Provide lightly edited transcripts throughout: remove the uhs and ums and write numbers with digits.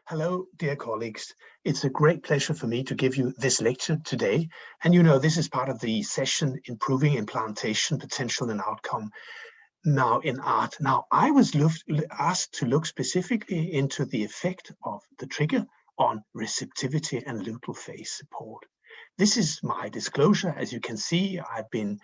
Hello, dear colleagues. It's a great pleasure for me to give you this lecture today. And you know, this is part of the session Improving Implantation Potential and Outcome now in art. Now, I was asked to look specifically into the effect of the trigger on receptivity and luteal phase support. This is my disclosure. As you can see, I've been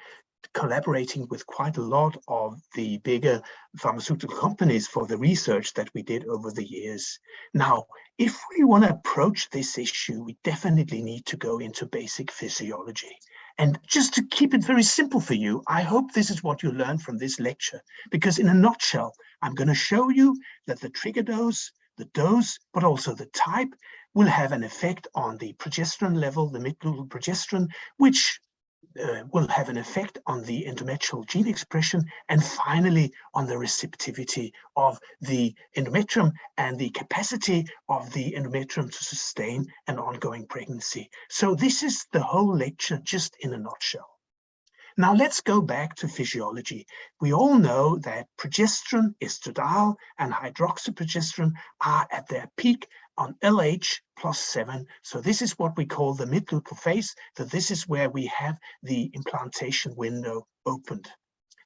collaborating with quite a lot of the bigger pharmaceutical companies for the research that we did over the years. Now, if we want to approach this issue, we definitely need to go into basic physiology. And just to keep it very simple for you, I hope this is what you learn from this lecture, because in a nutshell, I'm going to show you that the trigger dose, but also the type will have an effect on the progesterone level, the mid-luteal progesterone, which will have an effect on the endometrial gene expression, and finally on the receptivity of the endometrium and the capacity of the endometrium to sustain an ongoing pregnancy. So this is the whole lecture just in a nutshell. Now let's go back to physiology. We all know that progesterone, estradiol, and hydroxyprogesterone are at their peak on LH plus 7. So this is what we call the mid-luteal phase. So this is where we have the implantation window opened.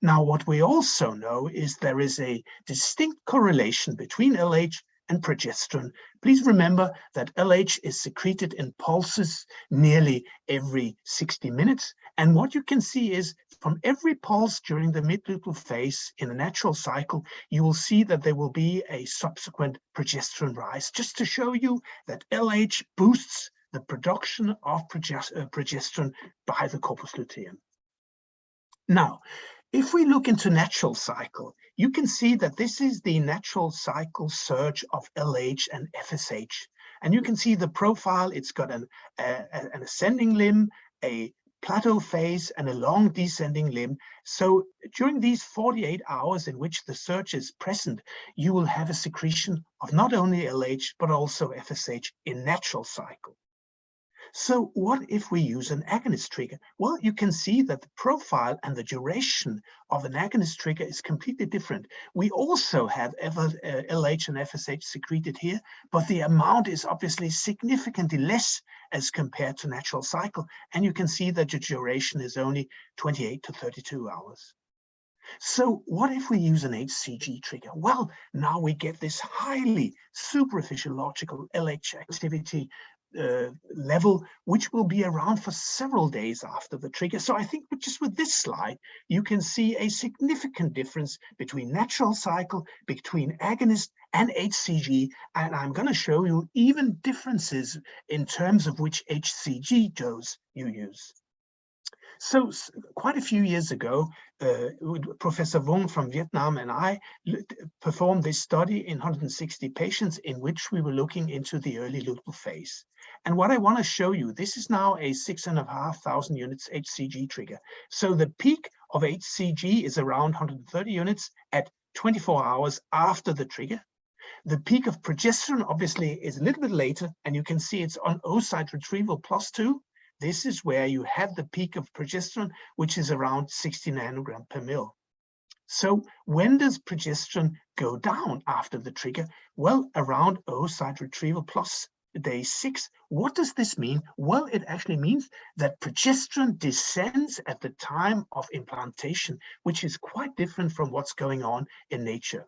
Now, what we also know is there is a distinct correlation between LH and progesterone. Please remember that LH is secreted in pulses nearly every 60 minutes. And what you can see is from every pulse during the mid-luteal phase in a natural cycle, you will see that there will be a subsequent progesterone rise, just to show you that LH boosts the production of progesterone by the corpus luteum. Now, if we look into natural cycle, you can see that this is the natural cycle surge of LH and FSH. And you can see the profile. It's got an ascending limb, a plateau phase, and a long descending limb. So during these 48 hours in which the surge is present, you will have a secretion of not only LH, but also FSH in natural cycle. So what if we use an agonist trigger? Well, you can see that the profile and the duration of an agonist trigger is completely different. We also have LH and FSH secreted here, but the amount is obviously significantly less as compared to natural cycle. And you can see that the duration is only 28 to 32 hours. So what if we use an HCG trigger? Well, now we get this highly supraphysiological LH activity level, which will be around for several days after the trigger. So I think just with this slide, you can see a significant difference between natural cycle, between agonist and HCG. And I'm going to show you even differences in terms of which HCG dose you use. So quite a few years ago, Professor Vuong from Vietnam and I performed this study in 160 patients in which we were looking into the early luteal phase. And what I want to show you, this is now a 6,500 units HCG trigger. So the peak of HCG is around 130 units at 24 hours after the trigger. The peak of progesterone obviously is a little bit later, and you can see it's on oocyte retrieval +2. This is where you have the peak of progesterone, which is around 60 nanogram per mil. So when does progesterone go down after the trigger? Well, around oocyte retrieval plus day 6. What does this mean? Well, it actually means that progesterone descends at the time of implantation, which is quite different from what's going on in nature.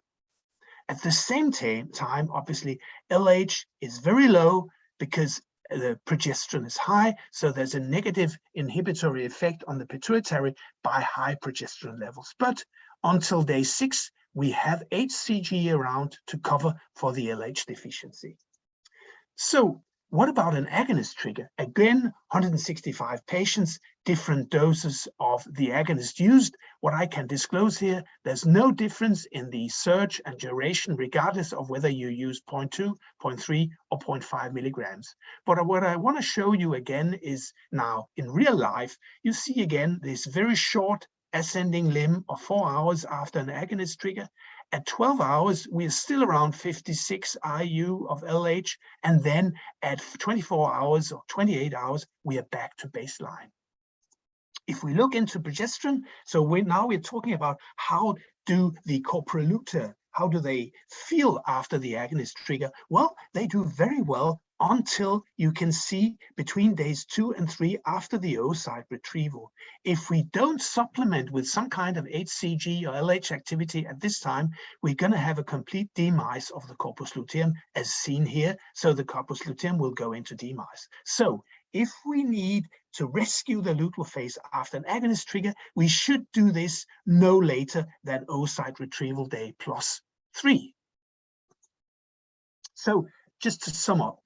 At the same time, obviously, LH is very low because the progesterone is high, so there's a negative inhibitory effect on the pituitary by high progesterone levels. But until day 6, we have HCG around to cover for the LH deficiency. So what about an agonist trigger? Again, 165 patients, different doses of the agonist used. What I can disclose here, there's no difference in the surge and duration, regardless of whether you use 0.2, 0.3, or 0.5 milligrams. But what I want to show you again is now in real life, you see again this very short ascending limb of 4 hours after an agonist trigger. At 12 hours, we are still around 56 IU of LH, and then at 24 hours or 28 hours, we are back to baseline. If we look into progesterone, so we're talking about how do the corpora lutea how do they feel after the agonist trigger? Well, they do very well until you can see between days 2 and 3 after the oocyte retrieval. If we don't supplement with some kind of HCG or LH activity at this time, we're going to have a complete demise of the corpus luteum as seen here. So the corpus luteum will go into demise. So if we need to rescue the luteal phase after an agonist trigger, we should do this no later than oocyte retrieval day +3. So just to sum up,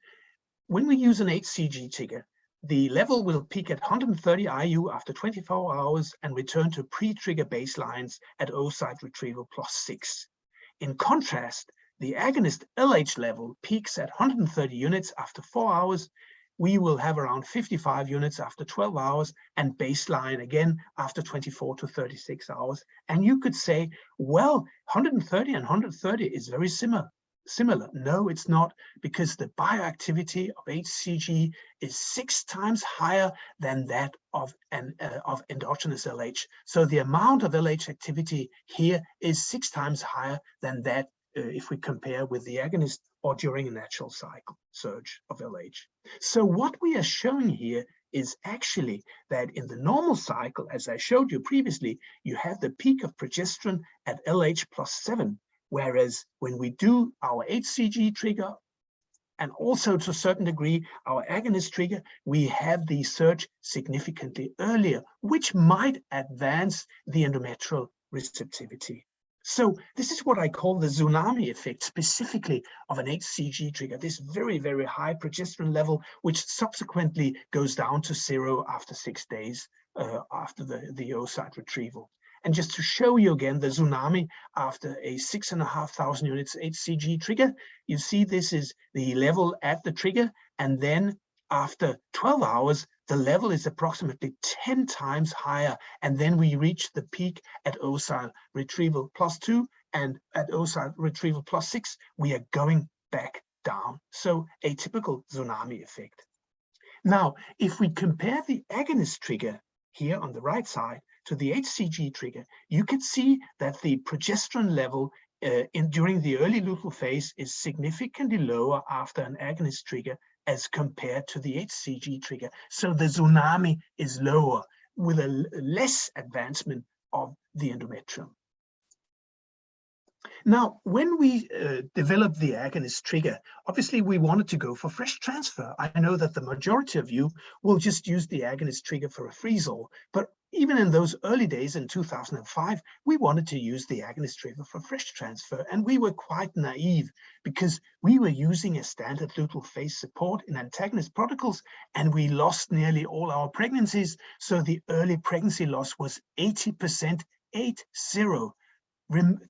when we use an HCG trigger, the level will peak at 130 IU after 24 hours and return to pre-trigger baselines at oocyte retrieval +6. In contrast, the agonist LH level peaks at 130 units after 4 hours. We will have around 55 units after 12 hours and baseline again after 24 to 36 hours. And you could say, well, 130 and 130 is very similar. No, it's not, because the bioactivity of HCG is 6 times higher than that of endogenous LH. So the amount of LH activity here is 6 times higher than that if we compare with the agonist or during a natural cycle surge of LH. So what we are showing here is actually that in the normal cycle, as I showed you previously, you have the peak of progesterone at LH +7. Whereas when we do our HCG trigger, and also to a certain degree our agonist trigger, we have the surge significantly earlier, which might advance the endometrial receptivity. So this is what I call the tsunami effect, specifically of an HCG trigger, this very, very high progesterone level, which subsequently goes down to 0 after 6 days after the oocyte retrieval. And just to show you again the tsunami after a 6,500 units HCG trigger, you see this is the level at the trigger, and then after 12 hours, the level is approximately 10 times higher, and then we reach the peak at oocyte retrieval +2, and at oocyte retrieval +6, we are going back down. So a typical tsunami effect. Now, if we compare the agonist trigger here on the right side to the HCG trigger, you can see that the progesterone level during the early luteal phase is significantly lower after an agonist trigger as compared to the HCG trigger. So the tsunami is lower with a less advancement of the endometrium. Now, when we developed the agonist trigger, obviously we wanted to go for fresh transfer. I know that the majority of you will just use the agonist trigger for a freeze-all, but even in those early days in 2005, we wanted to use the agonist trigger for fresh transfer, and we were quite naive because we were using a standard luteal phase support in antagonist protocols, and we lost nearly all our pregnancies. So the early pregnancy loss was 80%, 80.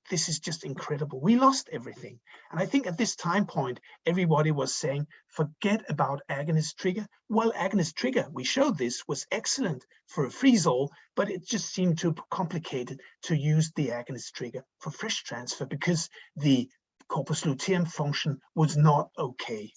This is just incredible. We lost everything. And I think at this time point, everybody was saying, forget about agonist trigger. Well, agonist trigger, we showed this, was excellent for a freeze-all, but it just seemed too complicated to use the agonist trigger for fresh transfer because the corpus luteum function was not okay.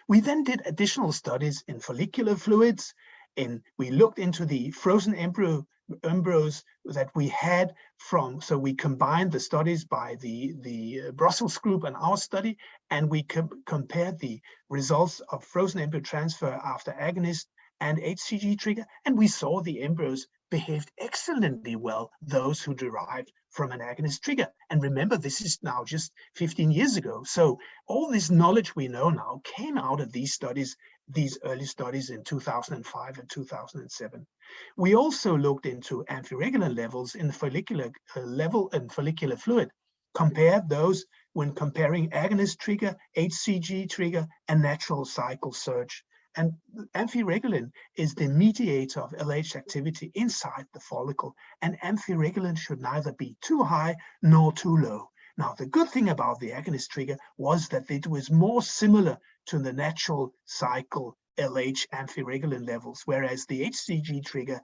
We then did additional studies in follicular fluids, and we looked into the frozen embryos that we had from, so we combined the studies by the Brussels group and our study, and we compared the results of frozen embryo transfer after agonist and HCG trigger, and we saw the embryos behaved excellently well, those who derived from an agonist trigger. And remember, this is now just 15 years ago. So all this knowledge we know now came out of these studies, these early studies in 2005 and 2007. We also looked into amphiregulin levels in the follicular level and follicular fluid, compared those when comparing agonist trigger, HCG trigger, and natural cycle surge. And amphiregulin is the mediator of LH activity inside the follicle, and amphiregulin should neither be too high nor too low. Now, the good thing about the agonist trigger was that it was more similar to the natural cycle LH amphiregulin levels, whereas the HCG trigger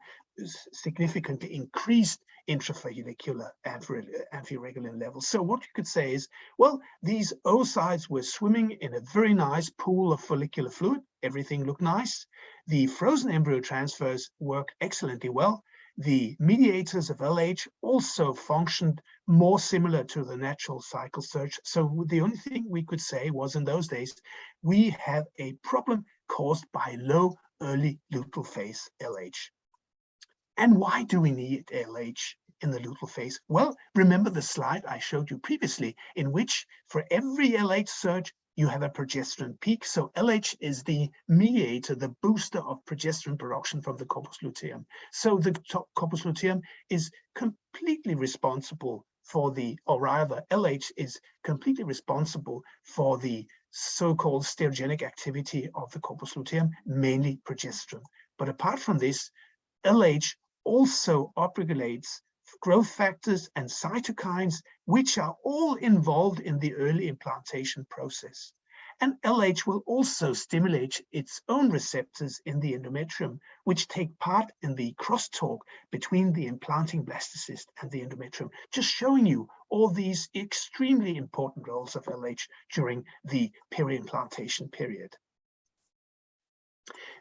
significantly increased intrafollicular amphiregulin levels. So what you could say is, well, these oocytes were swimming in a very nice pool of follicular fluid. Everything looked nice. The frozen embryo transfers worked excellently well. the mediators of LH also functioned more similar to the natural cycle surge. So the only thing we could say was in those days, we have a problem caused by low early luteal phase LH. And why do we need LH in the luteal phase? Well, remember the slide I showed you previously, in which for every LH surge, you have a progesterone peak. So LH is the mediator, the booster of progesterone production from the corpus luteum. So the corpus luteum is completely responsible for the, or rather LH is completely responsible for the so-called steroidogenic activity of the corpus luteum, mainly progesterone. But apart from this, LH also upregulates growth factors and cytokines, which are all involved in the early implantation process. And LH will also stimulate its own receptors in the endometrium, which take part in the crosstalk between the implanting blastocyst and the endometrium, just showing you all these extremely important roles of LH during the peri-implantation period.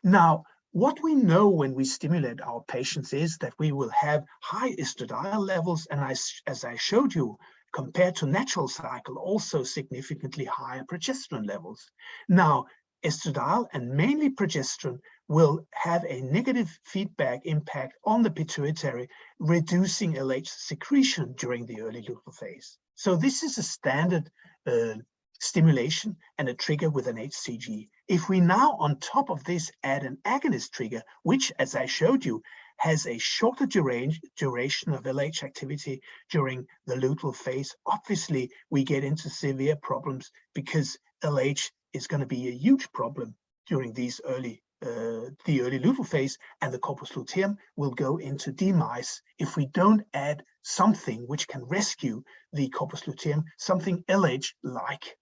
Now, what we know when we stimulate our patients is that we will have high estradiol levels, and as I showed you, compared to natural cycle, also significantly higher progesterone levels. Now, estradiol and mainly progesterone will have a negative feedback impact on the pituitary, reducing LH secretion during the early luteal phase. So this is a standard stimulation and a trigger with an HCG. If we now on top of this add an agonist trigger, which as I showed you, has a shorter duration of LH activity during the luteal phase, obviously we get into severe problems because LH is going to be a huge problem during these early luteal phase, and the corpus luteum will go into demise if we don't add something which can rescue the corpus luteum, something LH-like.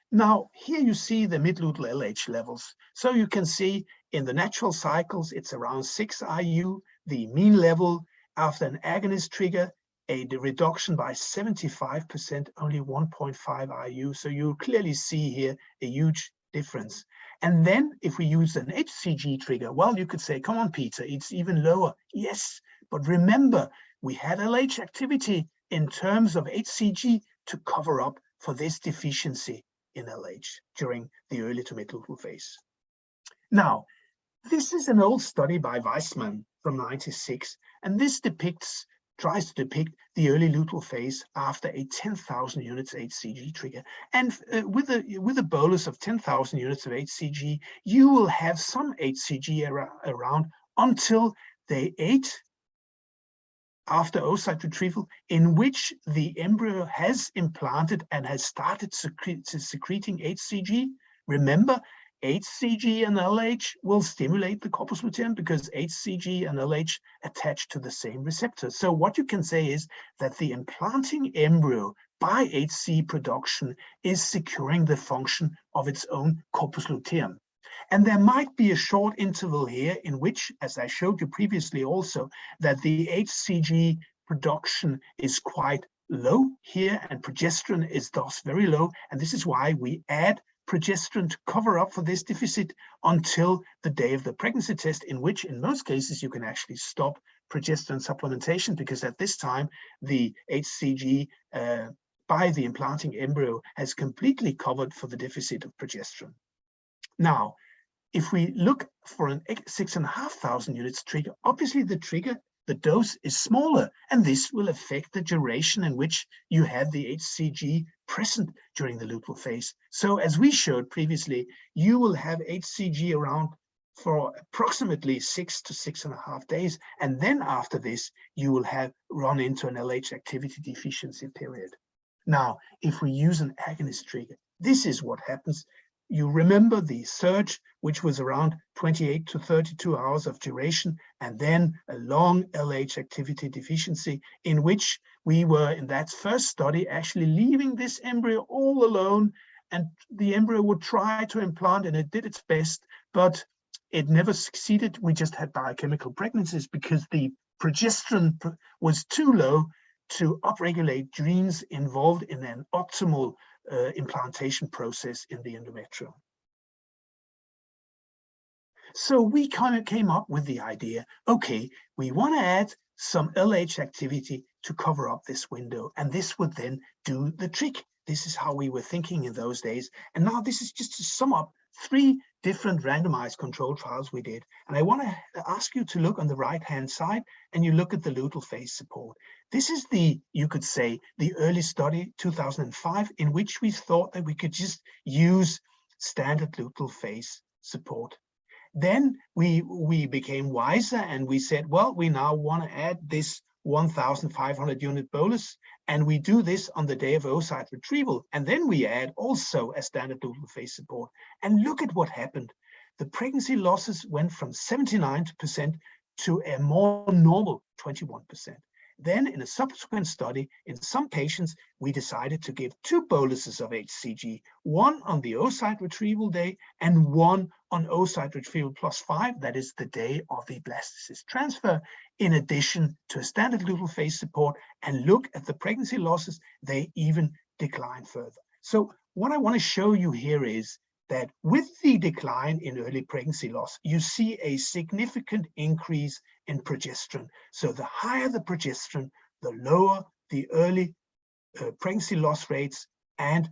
Now, here you see the mid-luteal LH levels. So you can see in the natural cycles, it's around 6 IU. The mean level after an agonist trigger, a reduction by 75%, only 1.5 IU. So you clearly see here a huge difference. And then if we use an HCG trigger, well, you could say, come on, Peter, it's even lower. Yes, but remember, we had LH activity in terms of HCG to cover up for this deficiency in LH during the early to mid-luteal phase. Now, this is an old study by Weissman from '96, and this tries to depict the early luteal phase after a 10,000 units HCG trigger. And with a bolus of 10,000 units of HCG, you will have some HCG around until day 8 after oocyte retrieval, in which the embryo has implanted and has started secreting HCG. Remember, HCG and LH will stimulate the corpus luteum because HCG and LH attach to the same receptor. So what you can say is that the implanting embryo by HC production is securing the function of its own corpus luteum. And there might be a short interval here in which, as I showed you previously also, that the HCG production is quite low here and progesterone is thus very low. And this is why we add progesterone to cover up for this deficit until the day of the pregnancy test, in which in most cases you can actually stop progesterone supplementation, because at this time the HCG by the implanting embryo has completely covered for the deficit of progesterone. Now, if we look for an 6,500 units trigger, obviously the dose is smaller, and this will affect the duration in which you have the HCG present during the luteal phase. So as we showed previously, you will have HCG around for approximately 6 to 6.5 days. And then after this, you will have run into an LH activity deficiency period. Now, if we use an agonist trigger, this is what happens. You remember the surge, which was around 28 to 32 hours of duration, and then a long LH activity deficiency, in which we were in that first study actually leaving this embryo all alone, and the embryo would try to implant and it did its best, but it never succeeded. We just had biochemical pregnancies because the progesterone was too low to upregulate genes involved in an optimal implantation process in the endometrium. So we kind of came up with the idea, okay, we want to add some LH activity to cover up this window, and this would then do the trick. This is how we were thinking in those days. And now this is just to sum up 3 different randomized control trials we did. And I want to ask you to look on the right-hand side, and you look at the luteal phase support. This is the, you could say, the early study, 2005, in which we thought that we could just use standard luteal phase support. Then we became wiser, and we said, well, we now want to add this 1,500 unit bolus, and we do this on the day of oocyte retrieval. And then we add also a standard luteal phase support. And look at what happened. The pregnancy losses went from 79% to a more normal 21%. Then in a subsequent study, in some patients, we decided to give 2 boluses of HCG, one on the oocyte retrieval day and one on oocyte retrieval +5, that is the day of the blastocyst transfer, in addition to a standard luteal phase support. And look at the pregnancy losses, they even decline further. So what I want to show you here is that with the decline in early pregnancy loss, you see a significant increase in progesterone. So the higher the progesterone, the lower the early pregnancy loss rates, and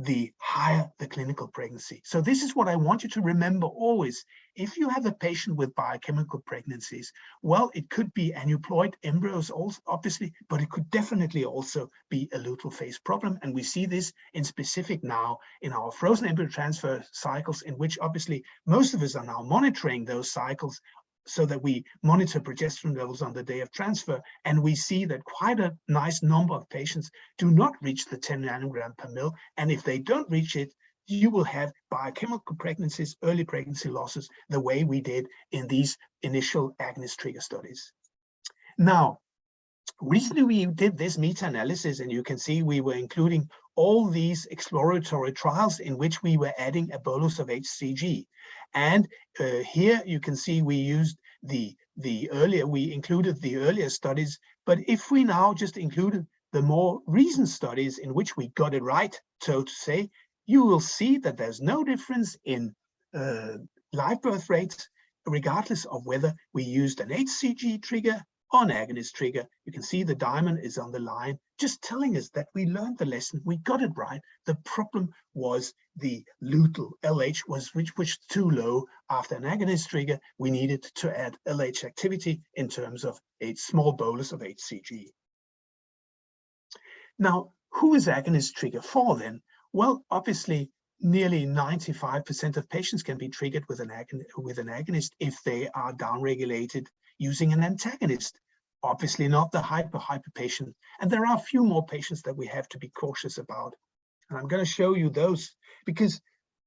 the higher the clinical pregnancy. So this is what I want you to remember always. If you have a patient with biochemical pregnancies, well, it could be aneuploid embryos also, obviously, but it could definitely also be a luteal phase problem. And we see this in specific now in our frozen embryo transfer cycles, in which obviously most of us are now monitoring those cycles, so that we monitor progesterone levels on the day of transfer. And we see that quite a nice number of patients do not reach the 10 nanogram per mil. And if they don't reach it, you will have biochemical pregnancies, early pregnancy losses, the way we did in these initial agonist trigger studies. Now, recently we did this meta-analysis, and you can see we were including all these exploratory trials in which we were adding a bolus of HCG. And here you can see we used we included the earlier studies, but if we now just included the more recent studies in which we got it right, so to say, you will see that there's no difference in live birth rates, regardless of whether we used an HCG trigger or an agonist trigger. You can see the diamond is on the line, just telling us that we learned the lesson, we got it right. The problem was the luteal LH which was too low. After an agonist trigger, we needed to add LH activity in terms of a small bolus of HCG. Now, who is agonist trigger for then? Well, obviously, nearly 95% of patients can be triggered with an agonist if they are downregulated using an antagonist. Obviously not the hyper patient. And there are a few more patients that we have to be cautious about. And I'm going to show you those, because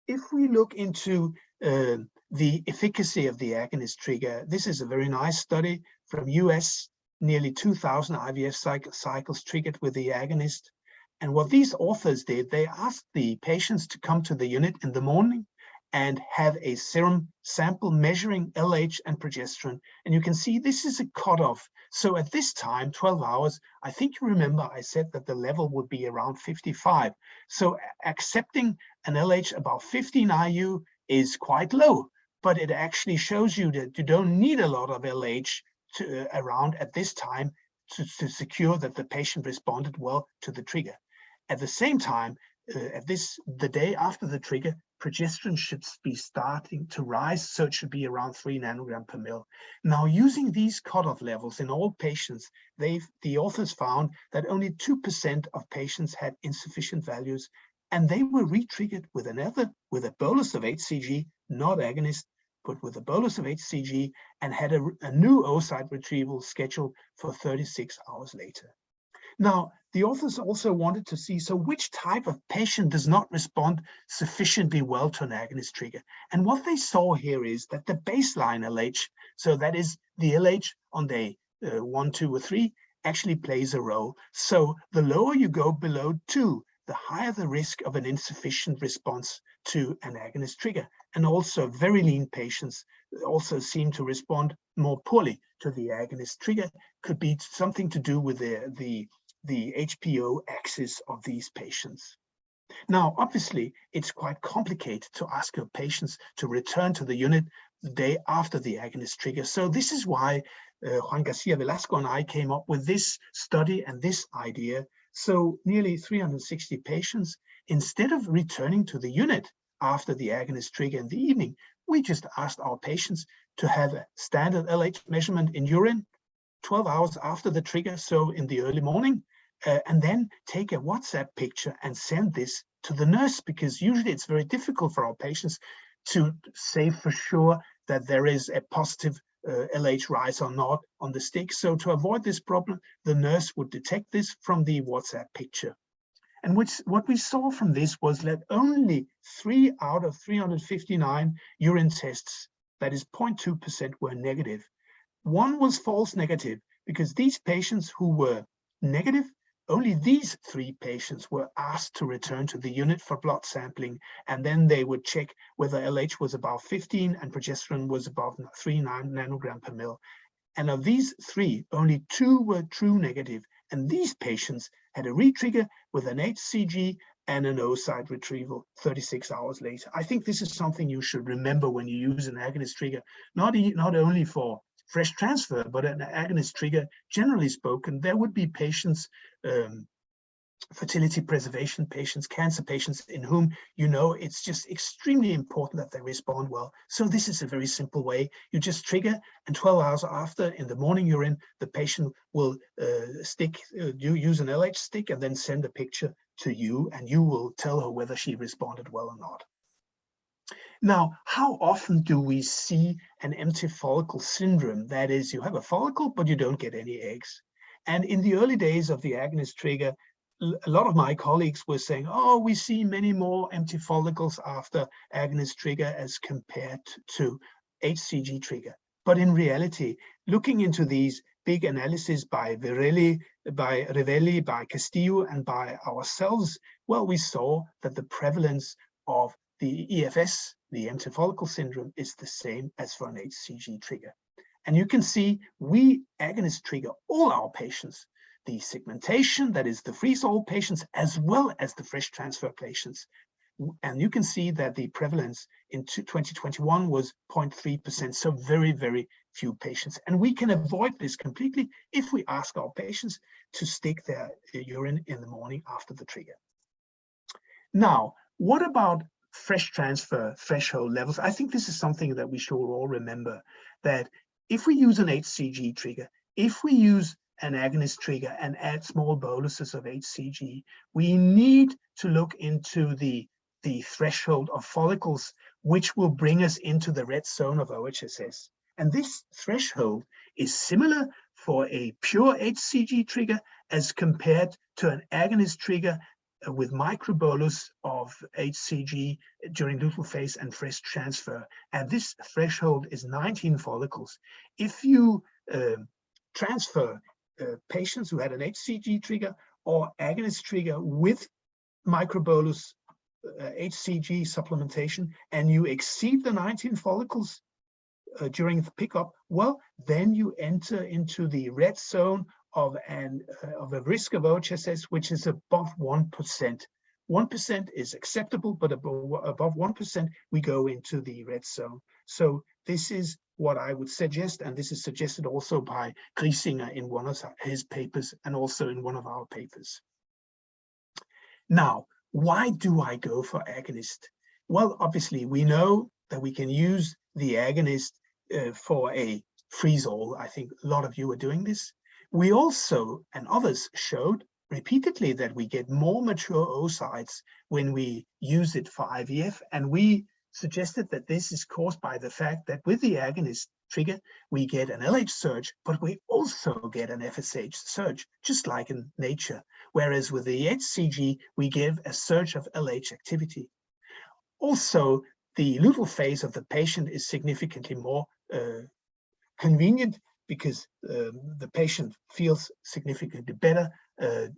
if we look into the efficacy of the agonist trigger, this is a very nice study from US, nearly 2,000 IVF cycles triggered with the agonist. And what these authors did, they asked the patients to come to the unit in the morning and have a serum sample measuring LH and progesterone. And you can see this is a cutoff. So at this time, 12 hours, I think you remember I said that the level would be around 55. So accepting an LH above 15 IU is quite low, but it actually shows you that you don't need a lot of LH around at this time to secure that the patient responded well to the trigger. At the same time, the day after the trigger, progesterone should be starting to rise, so it should be around 3 nanogram per mil. Now, using these cutoff levels in all patients, the authors found that only 2% of patients had insufficient values, and they were re-triggered with a bolus of HCG, not agonist, but with a bolus of HCG, and had a new oocyte retrieval scheduled for 36 hours later. Now, the authors also wanted to see, so which type of patient does not respond sufficiently well to an agonist trigger? And what they saw here is that the baseline LH, so that is the LH on day 1, 2, or 3, actually plays a role. So the lower you go below 2, the higher the risk of an insufficient response to an agonist trigger. And also very lean patients also seem to respond more poorly to the agonist trigger. Could be something to do with the HPO axis of these patients. Now, obviously, it's quite complicated to ask your patients to return to the unit the day after the agonist trigger. So this is why Juan Garcia Velasco and I came up with this study and this idea. So nearly 360 patients, instead of returning to the unit after the agonist trigger in the evening, we just asked our patients to have a standard LH measurement in urine 12 hours after the trigger, so in the early morning, and then take a WhatsApp picture and send this to the nurse, because usually it's very difficult for our patients to say for sure that there is a positive LH rise or not on the stick. So to avoid this problem, the nurse would detect this from the WhatsApp picture. And what we saw from this was that only 3 out of 359 urine tests, that is 0.2%, were negative. One was false negative, because these patients who were negative, only these 3 patients were asked to return to the unit for blood sampling, and then they would check whether LH was above 15 and progesterone was above 3 nanogram per mil. And of these 3, only 2 were true negative, and these patients had a retrigger with an HCG and an oocyte retrieval 36 hours later. I think this is something you should remember when you use an agonist trigger, not only for fresh transfer, but an agonist trigger, generally spoken. There would be patients, fertility preservation patients, cancer patients, in whom it's just extremely important that they respond well. So this is a very simple way. You just trigger, and 12 hours after, in the morning urine, the patient will use an LH stick and then send a picture to you, and you will tell her whether she responded well or not. Now, how often do we see an empty follicle syndrome? That is, you have a follicle, but you don't get any eggs. And in the early days of the agonist trigger, a lot of my colleagues were saying, oh, we see many more empty follicles after agonist trigger as compared to HCG trigger. But in reality, looking into these big analyses by Rivelli, by Castillo, and by ourselves, well, we saw that the prevalence of the EFS, the empty follicle syndrome, is the same as for an HCG trigger. And you can see we agonist trigger all our patients, the segmentation, that is the freeze-all patients, as well as the fresh transfer patients. And you can see that the prevalence in 2021 was 0.3%, so very, very few patients. And we can avoid this completely if we ask our patients to stick their urine in the morning after the trigger. Now, what about fresh transfer threshold levels? I think this is something that we should all remember, that if we use an HCG trigger, if we use an agonist trigger and add small boluses of HCG, we need to look into the threshold of follicles, which will bring us into the red zone of OHSS. And this threshold is similar for a pure HCG trigger as compared to an agonist trigger with microbolus of HCG during luteal phase and fresh transfer. And this threshold is 19 follicles. If you transfer patients who had an HCG trigger or agonist trigger with microbolus HCG supplementation, and you exceed the 19 follicles during the pickup, well, then you enter into the red zone of a risk of OHSS, which is above 1%. 1% is acceptable, but above 1%, we go into the red zone. So this is what I would suggest, and this is suggested also by Griesinger in one of his papers and also in one of our papers. Now, why do I go for agonist? Well, obviously, we know that we can use the agonist for a freeze-all. I think a lot of you are doing this. We also, and others, showed repeatedly that we get more mature oocytes when we use it for IVF, and we suggested that this is caused by the fact that with the agonist trigger, we get an LH surge, but we also get an FSH surge, just like in nature. Whereas with the HCG, we give a surge of LH activity. Also, the luteal phase of the patient is significantly more convenient, because the patient feels significantly better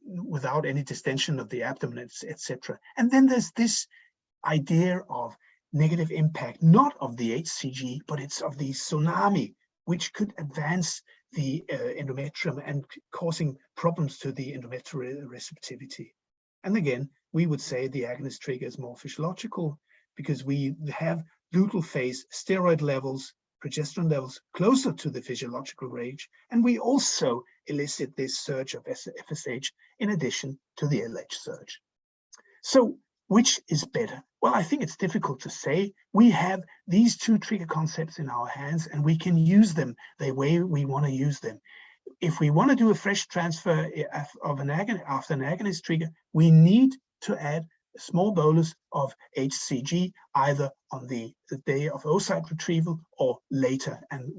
without any distension of the abdomen, etc. And then there's this idea of negative impact, not of the HCG, but it's of the tsunami, which could advance the endometrium and causing problems to the endometrial receptivity. And again, we would say the agonist trigger is more physiological, because we have luteal phase steroid levels, progesterone levels closer to the physiological range, and we also elicit this surge of FSH in addition to the LH surge. So which is better? Well, I think it's difficult to say. We have these two trigger concepts in our hands, and we can use them the way we want to use them. If we want to do a fresh transfer of after an agonist trigger, we need to add a small bolus of HCG either on the day of oocyte retrieval or later. And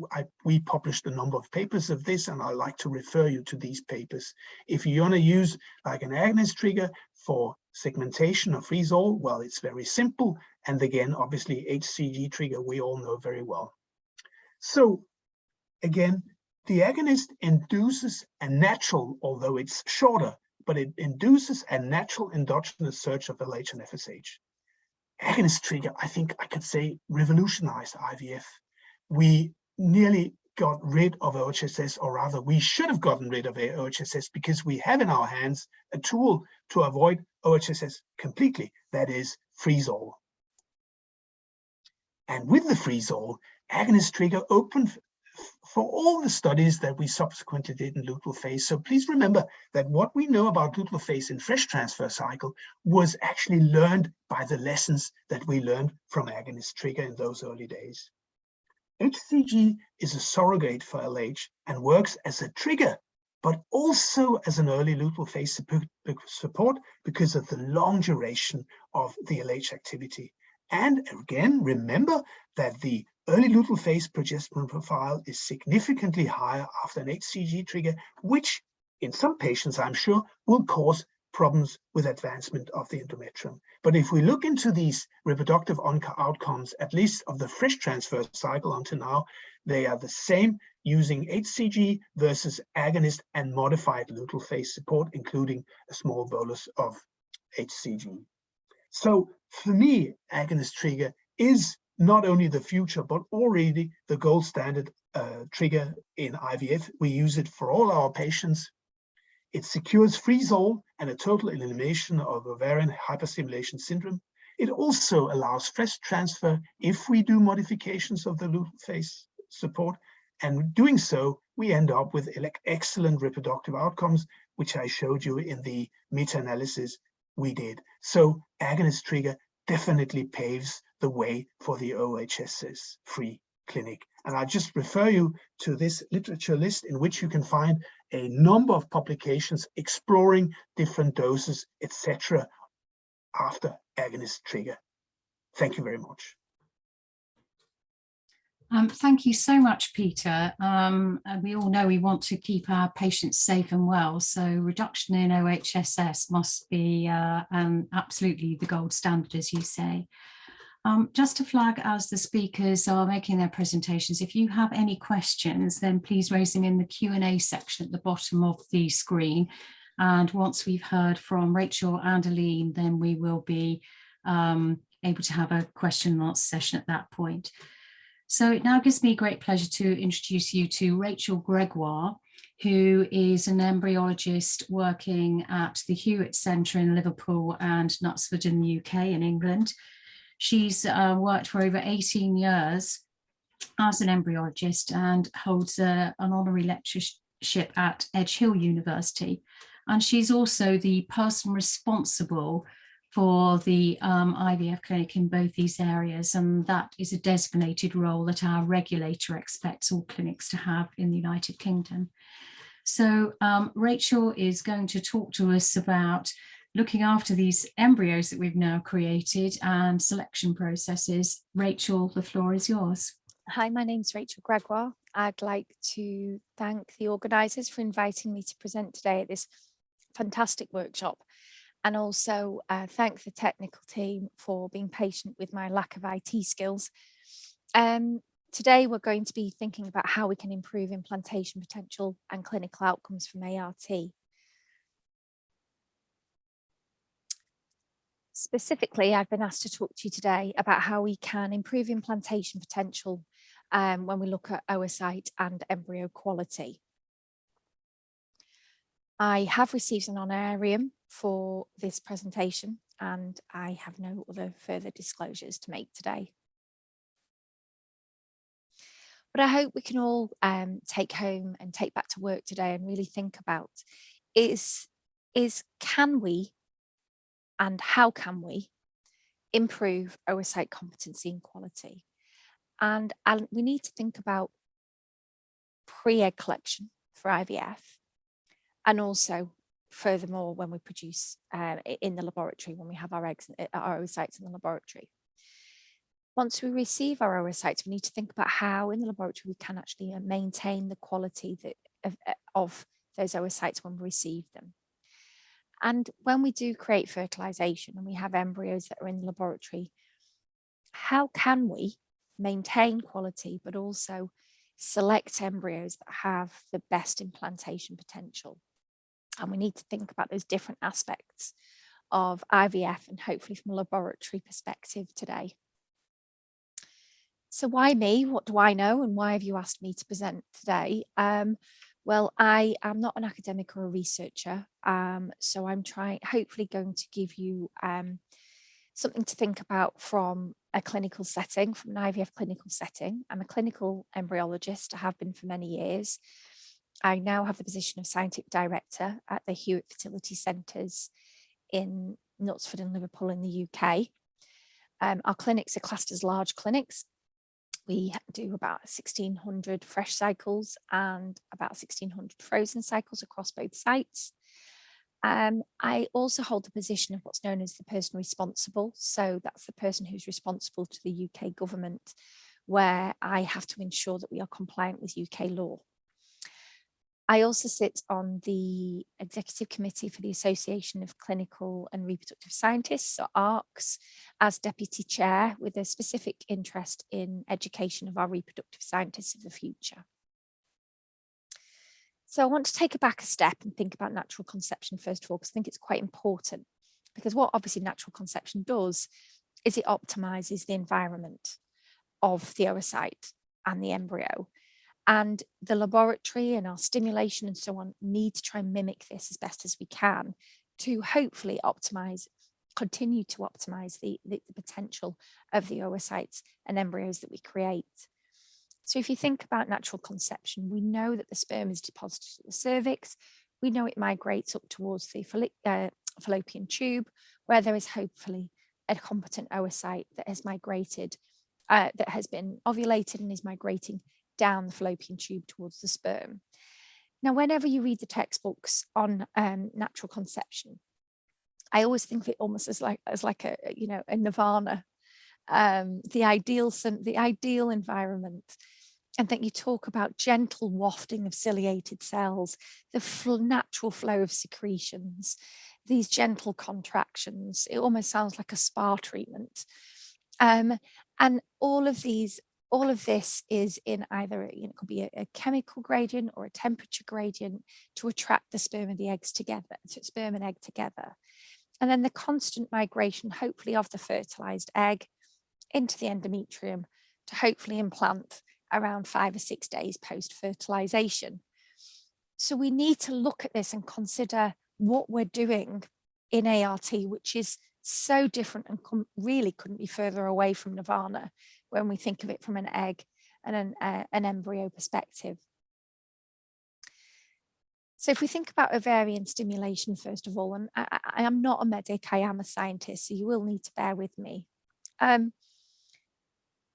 we published a number of papers of this, and I'd like to refer you to these papers. If you want to use like an agonist trigger for segmentation of freeze-all, well, it's very simple. And again, obviously, HCG trigger, we all know very well. So again, the agonist induces a natural, although it's shorter, but it induces a natural endogenous surge of LH and FSH. Agonist trigger, I think I could say, revolutionized IVF. We nearly got rid of OHSS, or rather, we should have gotten rid of OHSS because we have in our hands a tool to avoid OHSS completely, that is freeze-all. And with the freeze-all, agonist trigger opened for all the studies that we subsequently did in luteal phase. So please remember that what we know about luteal phase in fresh transfer cycle was actually learned by the lessons that we learned from agonist trigger in those early days. HCG is a surrogate for LH and works as a trigger, but also as an early luteal phase support because of the long duration of the LH activity. And again, remember that the early luteal phase progesterone profile is significantly higher after an HCG trigger, which in some patients, I'm sure, will cause problems with advancement of the endometrium. But if we look into these reproductive outcomes, at least of the fresh transfer cycle until now, they are the same using HCG versus agonist and modified luteal phase support, including a small bolus of HCG. So for me, agonist trigger is not only the future, but already the gold standard trigger in IVF. We use it for all our patients. It secures freeze-all and a total elimination of ovarian hyperstimulation syndrome. It also allows fresh transfer if we do modifications of the luteal phase support. And doing so, we end up with excellent reproductive outcomes, which I showed you in the meta-analysis we did. So agonist trigger definitely paves the way for the OHSS-free clinic. And I just refer you to this literature list in which you can find a number of publications exploring different doses, etc., after agonist trigger. Thank you very much. Thank you so much, Peter. And we all know we want to keep our patients safe and well, so reduction in OHSS must be absolutely the gold standard, as you say. Just to flag as the speakers are making their presentations, if you have any questions, then please raise them in the Q&A section at the bottom of the screen. And once we've heard from Rachel and Aline, then we will be able to have a question and answer session at that point. So it now gives me great pleasure to introduce you to Rachel Gregoire, who is an embryologist working at the Hewitt Centre in Liverpool and Knutsford in the UK in England. She's worked for over 18 years as an embryologist and holds an honorary lectureship at Edge Hill University. And she's also the person responsible for the IVF clinic in both these areas, and that is a designated role that our regulator expects all clinics to have in the United Kingdom. So Rachel is going to talk to us about looking after these embryos that we've now created and selection processes. Rachel, the floor is yours. Hi, my name's Rachel Gregoire. I'd like to thank the organisers for inviting me to present today at this fantastic workshop, and also thank the technical team for being patient with my lack of IT skills. Today we're going to be thinking about how we can improve implantation potential and clinical outcomes from ART. Specifically, I've been asked to talk to you today about how we can improve implantation potential when we look at oocyte and embryo quality. I have received an honorarium for this presentation, and I have no other further disclosures to make today. What I hope we can all take home and take back to work today and really think about is can we and how can we improve oocyte competency and quality? And we need to think about pre-egg collection for IVF, and also furthermore when we produce in the laboratory, when we have our eggs, our oocytes in the laboratory. Once we receive our oocytes, we need to think about how in the laboratory we can actually maintain the quality of those oocytes when we receive them. And when we do create fertilization and we have embryos that are in the laboratory, how can we maintain quality but also select embryos that have the best implantation potential? And we need to think about those different aspects of IVF, and hopefully from a laboratory perspective today. So why me? What do I know? And why have you asked me to present today? Well, I am not an academic or a researcher, so I'm hopefully going to give you something to think about from a clinical setting, from an IVF clinical setting. I'm a clinical embryologist. I have been for many years. I now have the position of scientific director at the Hewitt Fertility Centres in Knutsford and Liverpool in the UK. Our clinics are classed as large clinics. We do about 1,600 fresh cycles and about 1,600 frozen cycles across both sites. I also hold the position of what's known as the person responsible. So that's the person who's responsible to the UK government, where I have to ensure that we are compliant with UK law. I also sit on the Executive Committee for the Association of Clinical and Reproductive Scientists, or ARCS, as Deputy Chair, with a specific interest in education of our reproductive scientists of the future. So I want to take it back a step and think about natural conception first of all, because I think it's quite important. Because what obviously natural conception does is it optimizes the environment of the oocyte and the embryo. And the laboratory and our stimulation and so on need to try and mimic this as best as we can to hopefully continue to optimize the potential of the oocytes and embryos that we create. So if you think about natural conception, we know that the sperm is deposited at the cervix. We know it migrates up towards the fallopian tube, where there is hopefully a competent oocyte that has migrated, that has been ovulated and is migrating down the fallopian tube towards the sperm. Now, whenever you read the textbooks on natural conception, I always think of it almost as like a a nirvana, the ideal environment. And that you talk about gentle wafting of ciliated cells, the natural flow of secretions, these gentle contractions. It almost sounds like a spa treatment. And all of this is in either, it could be a chemical gradient or a temperature gradient to attract the sperm and the eggs together, sperm and egg together. And then the constant migration, hopefully, of the fertilized egg into the endometrium to hopefully implant around 5 or 6 days post-fertilization. So we need to look at this and consider what we're doing in ART, which is so different and really couldn't be further away from nirvana when we think of it from an egg and an embryo perspective. So if we think about ovarian stimulation, first of all, and I am not a medic, I am a scientist, so you will need to bear with me.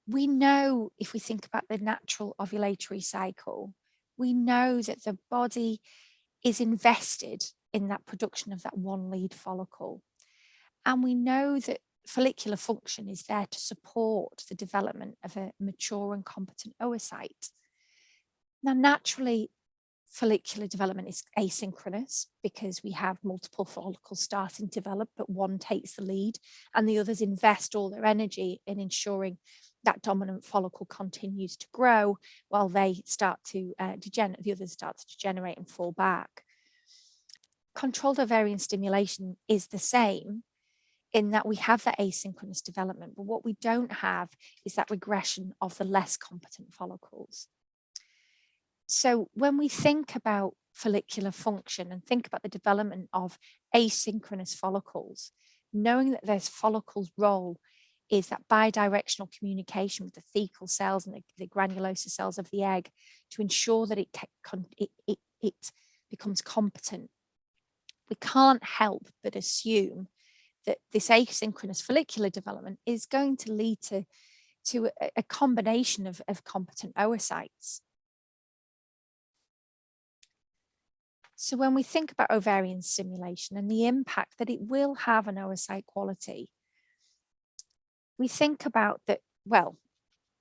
We know, if we think about the natural ovulatory cycle, we know that the body is invested in that production of that one lead follicle. And we know that follicular function is there to support the development of a mature and competent oocyte. Now, naturally, follicular development is asynchronous because we have multiple follicles starting to develop, but one takes the lead and the others invest all their energy in ensuring that dominant follicle continues to grow while they start to degenerate, the others start to degenerate and fall back. Controlled ovarian stimulation is the same in that we have that asynchronous development, but what we don't have is that regression of the less competent follicles. So when we think about follicular function and think about the development of asynchronous follicles, knowing that there's follicles' role is that bidirectional communication with the thecal cells and the granulosa cells of the egg to ensure that it becomes competent. We can't help but assume that this asynchronous follicular development is going to lead to a combination of competent oocytes. So when we think about ovarian stimulation and the impact that it will have on oocyte quality, we think about that, well,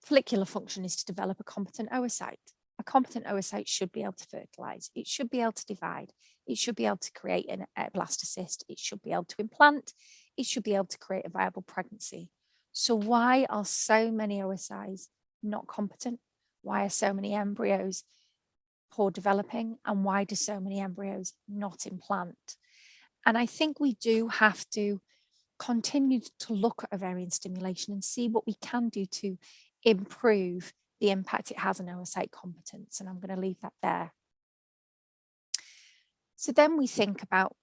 follicular function is to develop a competent oocyte. A competent oocyte should be able to fertilize. It should be able to divide. It should be able to create a blastocyst. It should be able to implant. It should be able to create a viable pregnancy. So why are so many oocytes not competent? Why are so many embryos poor developing? And why do so many embryos not implant? And I think we do have to continue to look at ovarian stimulation and see what we can do to improve the impact it has on oocyte competence. And I'm going to leave that there. So then we think about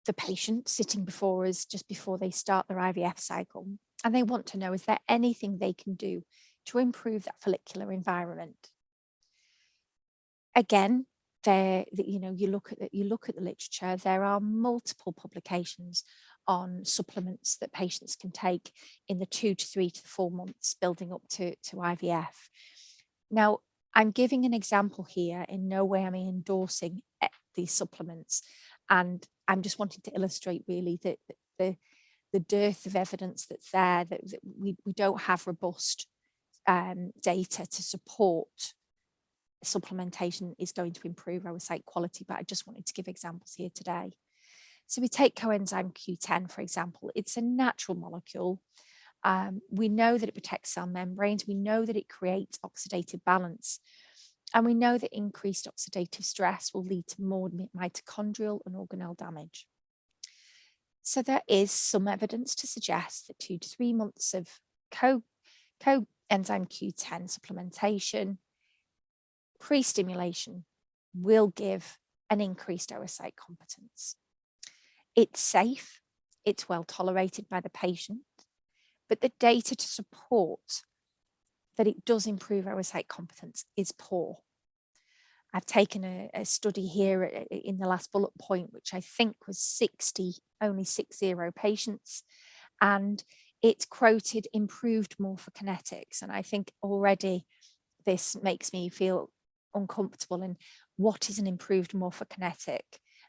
the patient sitting before us just before they start their IVF cycle, and they want to know, is there anything they can do to improve that follicular environment? Again, you look at the literature, there are multiple publications on supplements that patients can take in the 2 to 3 to 4 months building up to IVF. Now, I'm giving an example here. In no way am I endorsing these supplements, and I'm just wanting to illustrate really the dearth of evidence that's there, that we don't have robust data to support supplementation is going to improve oocyte quality, but I just wanted to give examples here today. So we take coenzyme Q10, for example. It's a natural molecule. We know that it protects cell membranes. We know that it creates oxidative balance. And we know that increased oxidative stress will lead to more mitochondrial and organelle damage. So there is some evidence to suggest that 2 to 3 months of coenzyme Q10 supplementation pre-stimulation will give an increased oocyte competence. It's safe, it's well tolerated by the patient, but the data to support that it does improve oocyte competence is poor. I've taken a study here in the last bullet point, which I think was only 60 patients, and it quoted improved morphokinetics. And I think already this makes me feel uncomfortable. And what is an improved morphokinetic?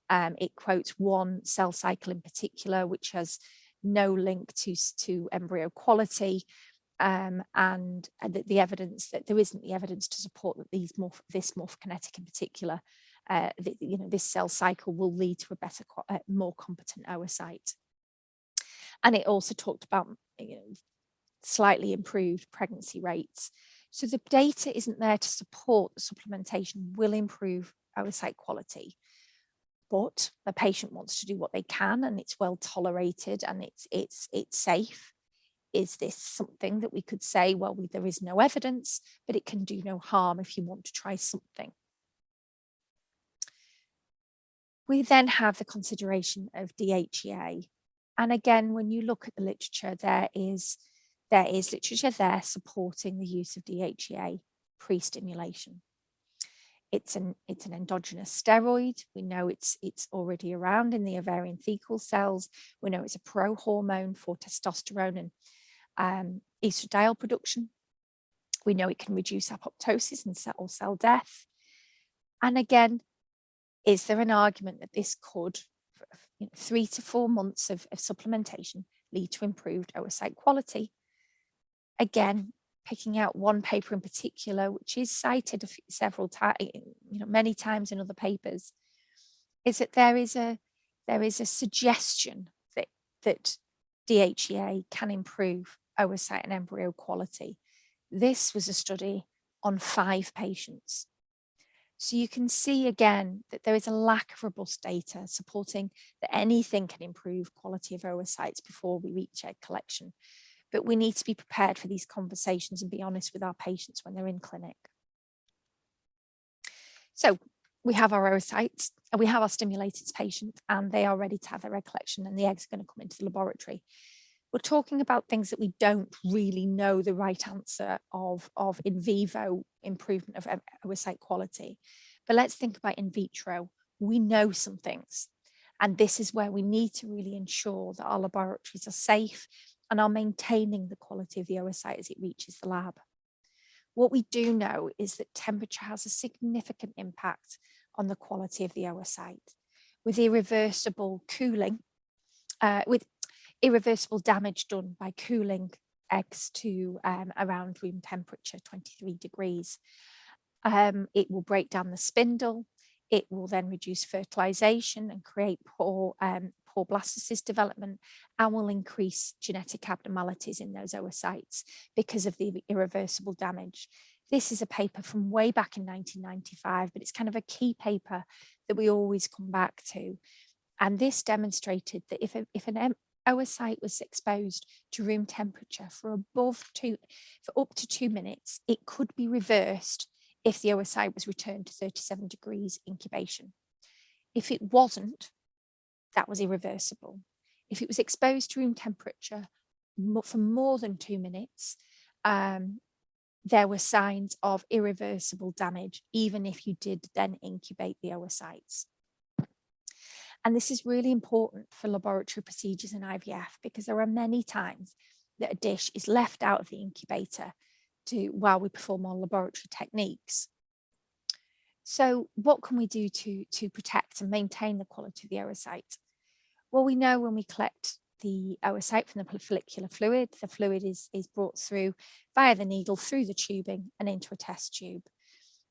It quotes one cell cycle in particular, which has no link to embryo quality, and the evidence that there isn't the evidence to support that this morphokinetic in particular, this cell cycle will lead to a better, more competent oocyte. And it also talked about slightly improved pregnancy rates. So the data isn't there to support the supplementation will improve oocyte quality, but the patient wants to do what they can, and it's well tolerated and it's safe. Is this something that we could say, well, there is no evidence, but it can do no harm if you want to try something? We then have the consideration of DHEA. And again, when you look at the literature, there is literature there supporting the use of DHEA pre-stimulation. It's an endogenous steroid. We know it's already around in the ovarian thecal cells. We know it's a pro-hormone for testosterone and estradiol production. We know it can reduce apoptosis and cell death. And again, is there an argument that this could, 3 to 4 months of supplementation, lead to improved oocyte quality? Again, picking out one paper in particular, which is cited several times, many times in other papers, is that there is a suggestion that DHEA can improve oocyte and embryo quality. This was a study on 5 patients. So you can see again that there is a lack of robust data supporting that anything can improve quality of oocytes before we reach egg collection. But we need to be prepared for these conversations and be honest with our patients when they're in clinic. So we have our oocytes, and we have our stimulated patients, and they are ready to have their egg collection, and the eggs are going to come into the laboratory. we're talking about things that we don't really know the right answer of in vivo improvement of oocyte quality. But let's think about in vitro. We know some things. And this is where we need to really ensure that our laboratories are safe and are maintaining the quality of the oocyte as it reaches the lab. What we do know is that temperature has a significant impact on the quality of the oocyte, with irreversible cooling, with irreversible damage done by cooling eggs to around room temperature, 23 degrees. It will break down the spindle. It will then reduce fertilization and create poor blastocyst development, and will increase genetic abnormalities in those oocytes because of the irreversible damage. This is a paper from way back in 1995, but it's kind of a key paper that we always come back to. And this demonstrated that if an oocyte was exposed to room temperature for up to 2 minutes, it could be reversed if the oocyte was returned to 37 degrees incubation. If it wasn't, that was irreversible. If it was exposed to room temperature for more than 2 minutes, there were signs of irreversible damage, even if you did then incubate the oocytes. And this is really important for laboratory procedures in IVF, because there are many times that a dish is left out of the incubator while we perform our laboratory techniques. So what can we do to protect and maintain the quality of the oocyte? Well, we know when we collect the oocyte from the follicular fluid, the fluid is brought through via the needle, through the tubing and into a test tube.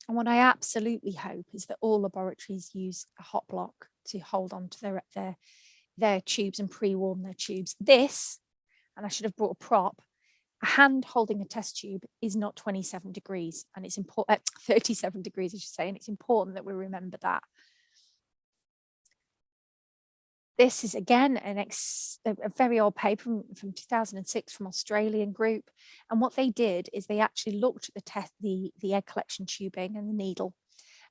And what I absolutely hope is that all laboratories use a hot block to hold on to their tubes and pre-warm their tubes. This, and I should have brought a prop, a hand holding a test tube is not 27 degrees, and it's important, 37 degrees, I should say, and it's important that we remember that. This is again a very old paper from 2006 from Australian group, and what they did is they actually looked at the egg collection tubing and the needle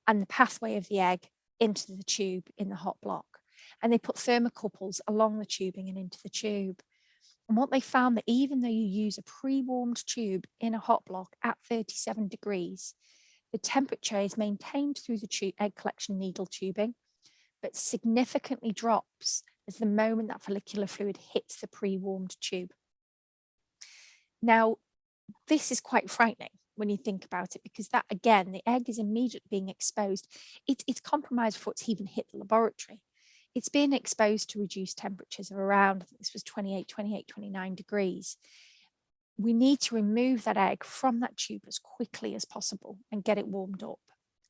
and the pathway of the egg into the tube in the hot block, and they put thermocouples along the tubing and into the tube. And what they found, that even though you use a pre-warmed tube in a hot block at 37 degrees, the temperature is maintained through the egg collection needle tubing, but significantly drops as the moment that follicular fluid hits the pre-warmed tube. Now, this is quite frightening when you think about it, because that, again, the egg is immediately being exposed. It's compromised before it's even hit the laboratory. It's being exposed to reduced temperatures of around, I think this was 28, 29 degrees. We need to remove that egg from that tube as quickly as possible and get it warmed up,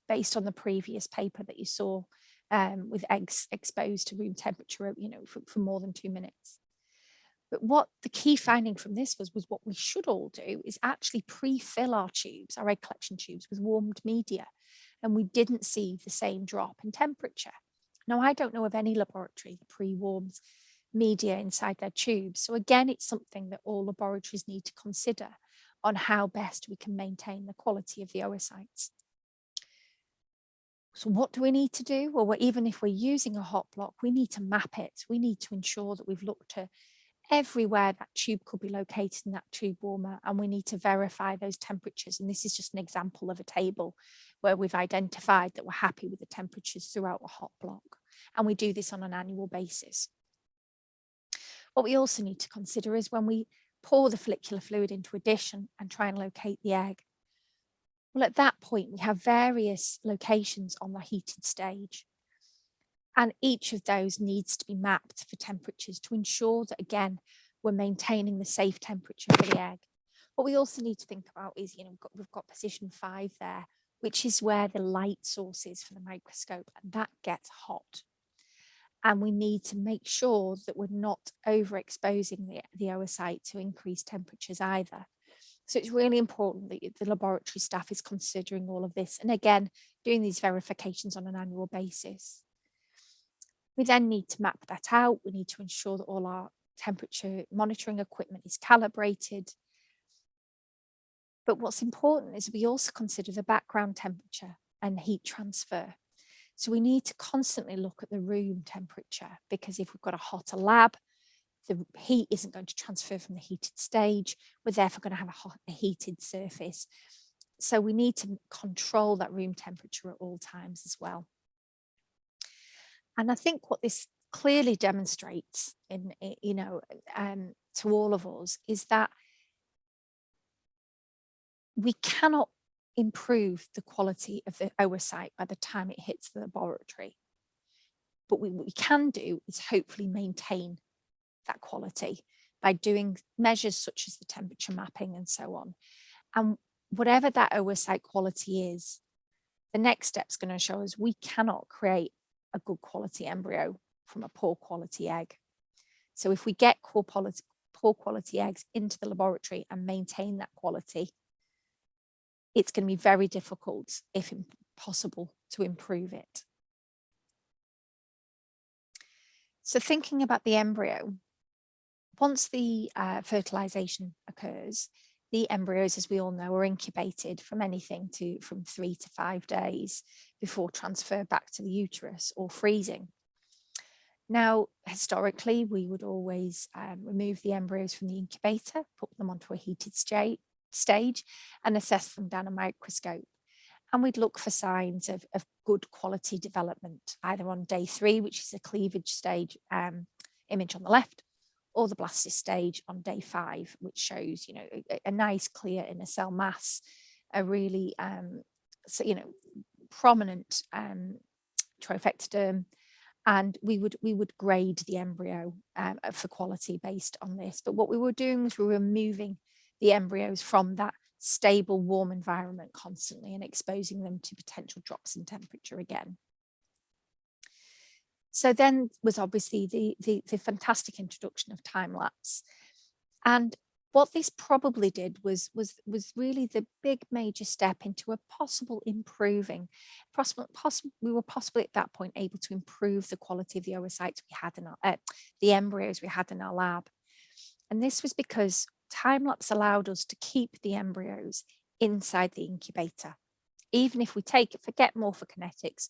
based on the previous paper that you saw with eggs exposed to room temperature, for more than 2 minutes. But what the key finding from this was what we should all do is actually pre-fill our tubes, our egg collection tubes, with warmed media. And we didn't see the same drop in temperature. Now, I don't know of any laboratory that pre-warms media inside their tubes. So again, it's something that all laboratories need to consider on how best we can maintain the quality of the oocytes. So what do we need to do? Well, even if we're using a hot block, we need to map it. We need to ensure that we've looked at everywhere that tube could be located in that tube warmer, and we need to verify those temperatures. And this is just an example of a table where we've identified that we're happy with the temperatures throughout a hot block. And we do this on an annual basis. What we also need to consider is when we pour the follicular fluid into a dish and try and locate the egg. Well, at that point, we have various locations on the heated stage. And each of those needs to be mapped for temperatures to ensure that, again, we're maintaining the safe temperature for the egg. What we also need to think about is, we've got position 5 there, which is where the light source is for the microscope, and that gets hot. And we need to make sure that we're not overexposing the oocyte to increased temperatures either. So it's really important that the laboratory staff is considering all of this, and again, doing these verifications on an annual basis. We then need to map that out. We need to ensure that all our temperature monitoring equipment is calibrated. But what's important is we also consider the background temperature and heat transfer. So we need to constantly look at the room temperature, because if we've got a hotter lab, the heat isn't going to transfer from the heated stage. We're therefore going to have a heated surface. So we need to control that room temperature at all times as well. And I think what this clearly demonstrates to all of us is that we cannot improve the quality of the oocyte by the time it hits the laboratory. But what we can do is hopefully maintain that quality by doing measures such as the temperature mapping and so on. And whatever that oocyte quality is, the next step is going to show us we cannot create a good quality embryo from a poor quality egg. So if we get poor quality eggs into the laboratory and maintain that quality, it's going to be very difficult, if impossible, to improve it. So thinking about the embryo, once the fertilization occurs, the embryos, as we all know, are incubated from 3 to 5 days before transfer back to the uterus or freezing. Now, historically, we would always remove the embryos from the incubator, put them onto a heated stage and assess them down a microscope. And we'd look for signs of good quality development, either on day 3, which is a cleavage stage image on the left, or the blastocyst stage on day 5, which shows, a nice clear inner cell mass, a really, prominent trophectoderm, and we would grade the embryo for quality based on this. But what we were doing was we were moving the embryos from that stable, warm environment constantly and exposing them to potential drops in temperature again. So then was obviously the fantastic introduction of time-lapse. And what this probably did was really the big major step into a possible improving, we were possibly at that point able to improve the quality of the oocytes we had in our, the embryos we had in our lab. And this was because time-lapse allowed us to keep the embryos inside the incubator. Even if we forget morphokinetics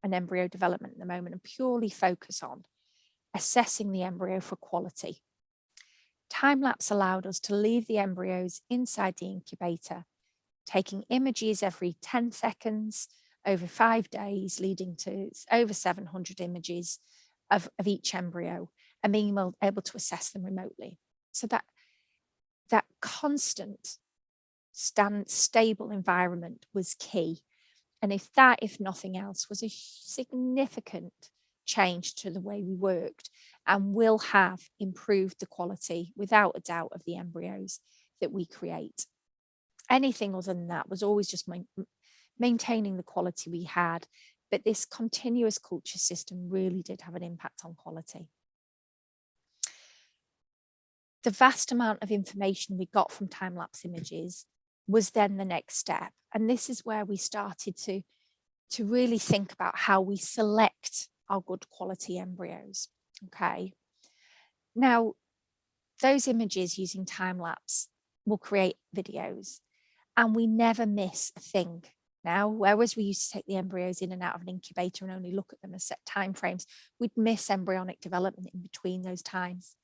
and embryo development at the moment and purely focus on assessing the embryo for quality. Time-lapse allowed us to leave the embryos inside the incubator, taking images every 10 seconds over 5 days, leading to over 700 images of each embryo and being able to assess them remotely. So that constant, stable environment was key. And if nothing else, was a significant change to the way we worked and will have improved the quality, without a doubt, of the embryos that we create. Anything other than that was always just maintaining the quality we had, but this continuous culture system really did have an impact on quality. The vast amount of information we got from time-lapse images was then the next step. And this is where we started to really think about how we select our good quality embryos. Okay. Now, those images using time-lapse will create videos, and we never miss a thing. Now, whereas we used to take the embryos in and out of an incubator and only look at them as set timeframes, we'd miss embryonic development in between those times.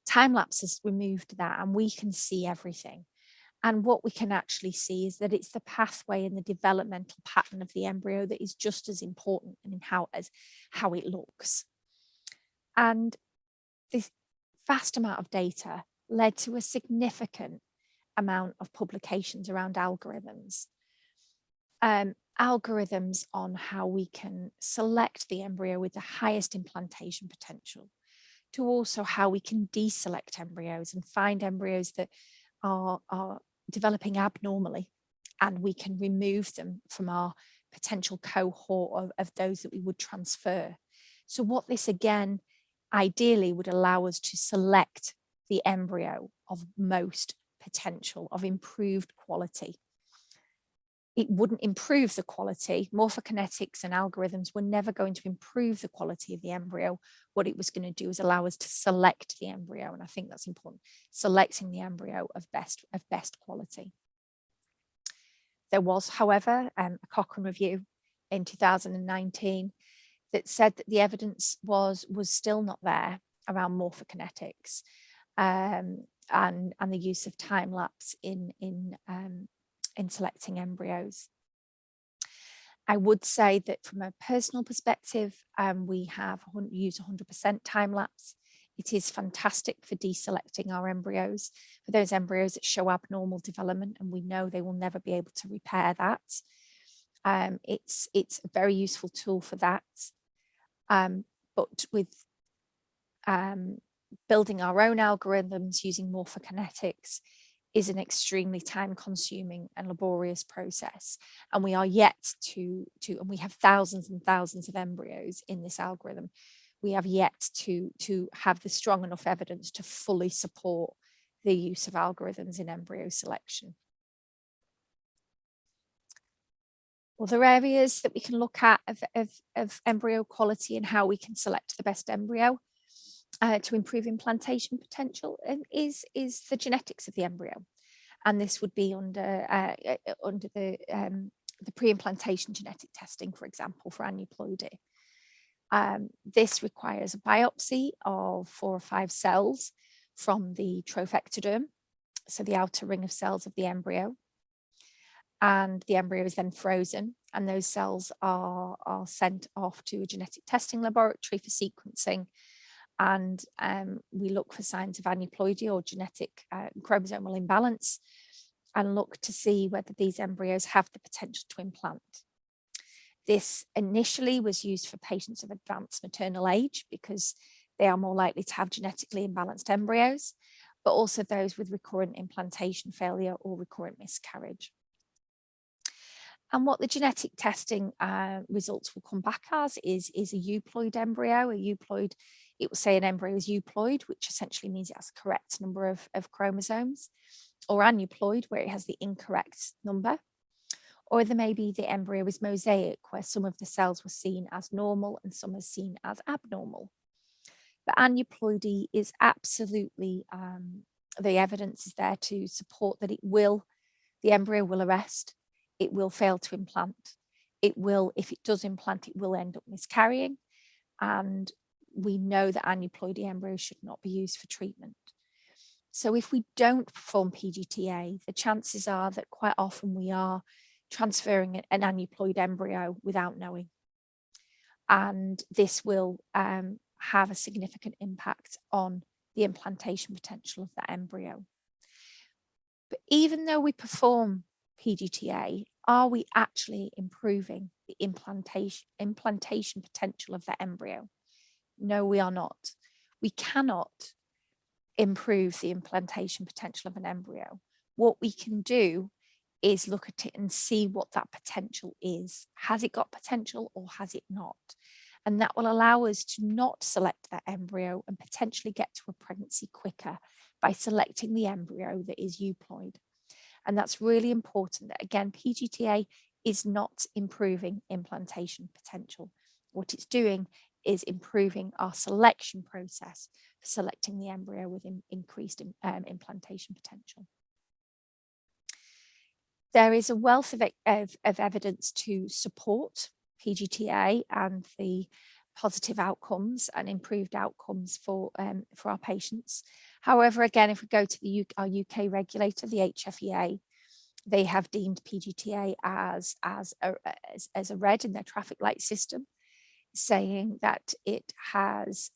Time-lapse has removed that, and we can see everything. And what we can actually see is that it's the pathway and the developmental pattern of the embryo that is just as important in how it looks. And this vast amount of data led to a significant amount of publications around algorithms. Algorithms on how we can select the embryo with the highest implantation potential, to also how we can deselect embryos and find embryos that are developing abnormally, and we can remove them from our potential cohort of those that we would transfer. So what this again ideally would allow us to select the embryo of most potential, of improved quality. It wouldn't improve the quality. Morphokinetics and algorithms were never going to improve the quality of the embryo. What it was going to do is allow us to select the embryo. And I think that's important, selecting the embryo of best quality. There was, however, a Cochrane review in 2019 that said that the evidence was still not there around morphokinetics and the use of time lapse in selecting embryos. I would say that from a personal perspective, we use 100% time lapse. It is fantastic for deselecting our embryos, for those embryos that show abnormal development, and we know they will never be able to repair that. It's a very useful tool for that. But with building our own algorithms using morphokinetics is an extremely time-consuming and laborious process, and we are yet to and we have thousands and thousands of embryos in this algorithm. We have yet to have the strong enough evidence to fully support the use of algorithms in embryo selection. Other areas that we can look at of embryo quality and how we can select the best embryo to improve implantation potential is the genetics of the embryo, and this would be under the pre-implantation genetic testing, for example, for aneuploidy. This requires a biopsy of 4 or 5 cells from the trophectoderm, so the outer ring of cells of the embryo, and the embryo is then frozen, and those cells are sent off to a genetic testing laboratory for sequencing. And we look for signs of aneuploidy or genetic chromosomal imbalance, and look to see whether these embryos have the potential to implant. This initially was used for patients of advanced maternal age because they are more likely to have genetically imbalanced embryos, but also those with recurrent implantation failure or recurrent miscarriage. And what the genetic testing results will come back as is a euploid embryo. A euploid, it will say an embryo is euploid, which essentially means it has the correct number of chromosomes, or aneuploid, where it has the incorrect number. Or there may be the embryo is mosaic, where some of the cells were seen as normal and some are seen as abnormal. But aneuploidy is absolutely, the evidence is there to support that the embryo will arrest. It will fail to implant. It will, if it does implant, it will end up miscarrying. And we know that aneuploidy embryos should not be used for treatment. So if we don't perform PGTA, the chances are that quite often we are transferring an aneuploid embryo without knowing. And this will have a significant impact on the implantation potential of that embryo. But even though we perform PGTA, are we actually improving the implantation potential of the embryo? No, we are not. We cannot improve the implantation potential of an embryo. What we can do is look at it and see what that potential is. Has it got potential or has it not? And that will allow us to not select that embryo and potentially get to a pregnancy quicker by selecting the embryo that is euploid. And that's really important that, again, PGTA is not improving implantation potential. What it's doing is improving our selection process for selecting the embryo with increased implantation potential. There is a wealth of evidence to support PGTA and the positive outcomes and improved outcomes for our patients. However, again, if we go to our UK regulator, the HFEA, they have deemed PGTA as a red in their traffic light system, saying that it has,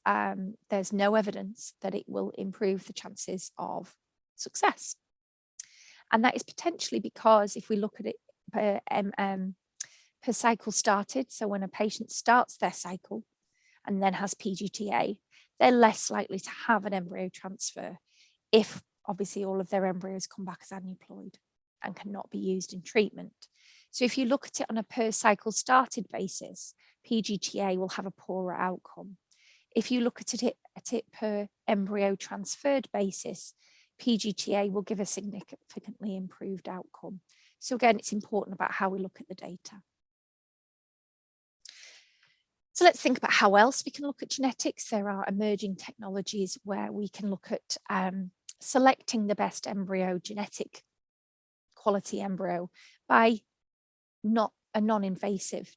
there's no evidence that it will improve the chances of success. And that is potentially because if we look at it per cycle started, so when a patient starts their cycle and then has PGTA, they're less likely to have an embryo transfer if obviously all of their embryos come back as aneuploid and cannot be used in treatment. So if you look at it on a per cycle started basis, PGTA will have a poorer outcome. If you look at it per embryo transferred basis, PGTA will give a significantly improved outcome. So again, it's important about how we look at the data. So let's think about how else we can look at genetics. There are emerging technologies where we can look at selecting the best embryo, genetic quality embryo, by non-invasive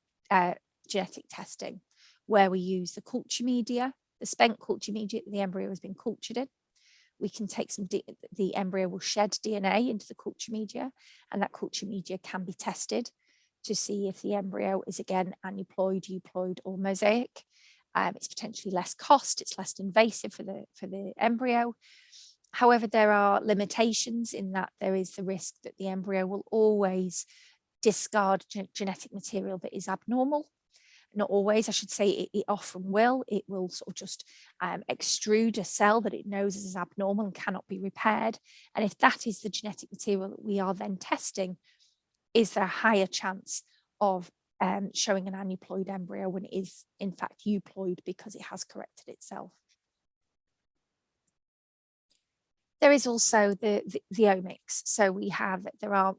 genetic testing, where we use the culture media the spent culture media that the embryo has been cultured in. We can take the embryo will shed DNA into the culture media, and that culture media can be tested to see if the embryo is again aneuploid, euploid, or mosaic. It's potentially less cost, it's less invasive for the embryo. However, there are limitations in that there is the risk that the embryo will always discard genetic material that is abnormal. Not always, I should say, it often will. It will sort of just extrude a cell that it knows is abnormal and cannot be repaired. And if that is the genetic material that we are then testing, is there a higher chance of showing an aneuploid embryo when it is in fact euploid because it has corrected itself? There is also the omics. So there are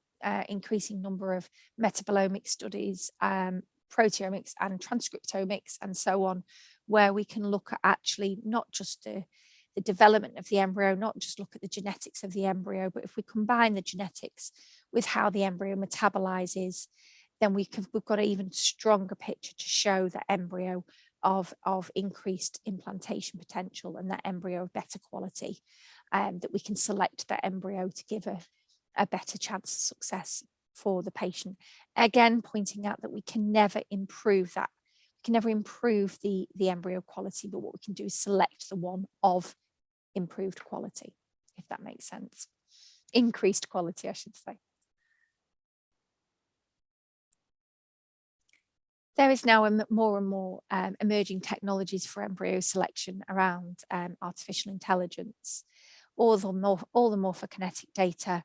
increasing number of metabolomic studies, proteomics and transcriptomics and so on, where we can look at actually not just the development of the embryo, not just look at the genetics of the embryo, but if we combine the genetics with how the embryo metabolizes, then we've got an even stronger picture to show that embryo of increased implantation potential and that embryo of better quality, that we can select that embryo to give a better chance of success for the patient. Again, pointing out that we can never improve that. We can never improve the embryo quality, but what we can do is select the one of improved quality, if that makes sense. Increased quality, I should say. There is now more and more emerging technologies for embryo selection around artificial intelligence. All the morphokinetic data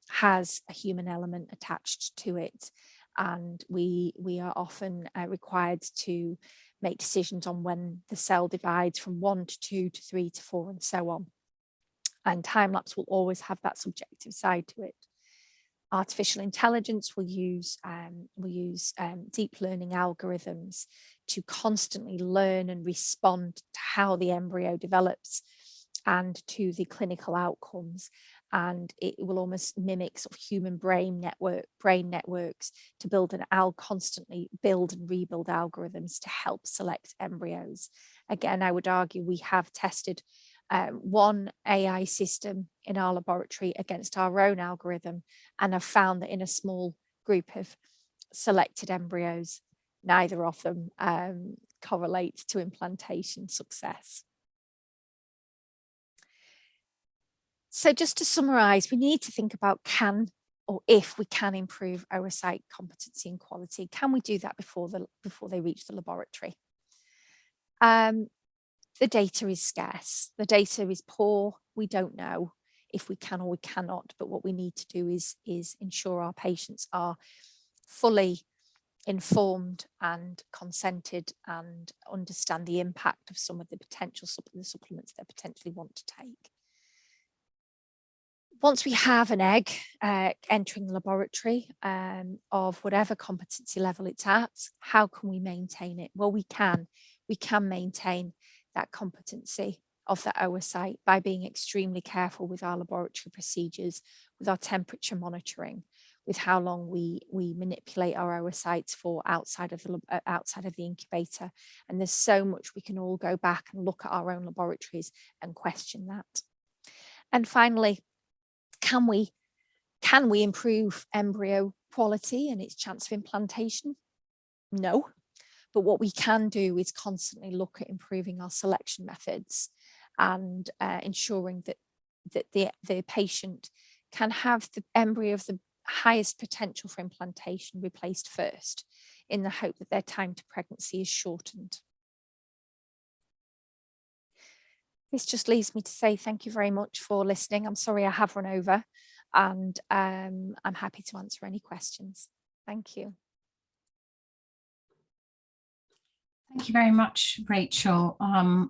has a human element attached to it, and we are often required to make decisions on when the cell divides from 1 to 2 to 3 to 4 and so on. And time-lapse will always have that subjective side to it. Artificial intelligence will use deep learning algorithms to constantly learn and respond to how the embryo develops and to the clinical outcomes. And it will almost mimic sort of human brain networks to constantly build and rebuild algorithms to help select embryos. Again, I would argue we have tested one AI system in our laboratory against our own algorithm, and have found that in a small group of selected embryos, neither of them correlates to implantation success. So just to summarize, we need to think about can or if we can improve oocyte competency and quality. Can we do that before they reach the laboratory? The data is scarce. The data is poor. We don't know if we can or we cannot, but what we need to do is ensure our patients are fully informed and consented and understand the impact of some of the potential supplements they potentially want to take. Once we have an egg entering the laboratory of whatever competency level it's at, how can we maintain it? Well, we can maintain that competency of the oocyte by being extremely careful with our laboratory procedures, with our temperature monitoring, with how long we manipulate our oocytes for outside of the incubator. And there's so much we can all go back and look at our own laboratories and question that. And finally, can we improve embryo quality and its chance of implantation? No. But what we can do is constantly look at improving our selection methods and ensuring that the patient can have the embryo of the highest potential for implantation replaced first, in the hope that their time to pregnancy is shortened. This just leaves me to say thank you very much for listening. I'm sorry I have run over, and I'm happy to answer any questions. Thank you. Thank you very much, Rachel.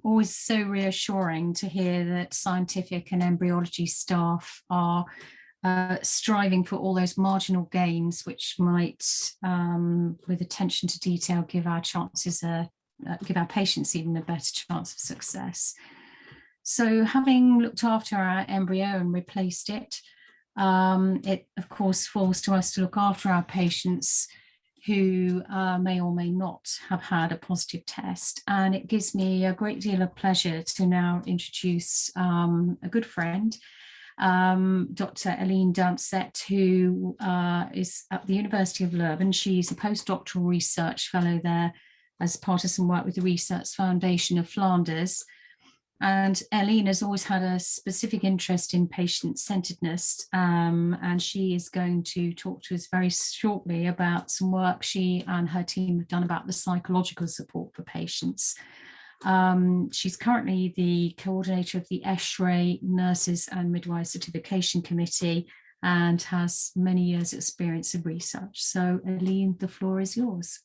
Always so reassuring to hear that scientific and embryology staff are striving for all those marginal gains, which might, with attention to detail, give our patients even a better chance of success. So, having looked after our embryo and replaced it, it of course falls to us to look after our patients who may or may not have had a positive test. And it gives me a great deal of pleasure to now introduce a good friend, Dr. Eline Douncet, who is at the University of Leuven. She's a postdoctoral research fellow there as part of some work with the Research Foundation of Flanders. And Eline has always had a specific interest in patient-centeredness, and she is going to talk to us very shortly about some work she and her team have done about the psychological support for patients. She's currently the coordinator of the ESHRE Nurses and Midwives Certification Committee and has many years' experience of research. So Eline, the floor is yours.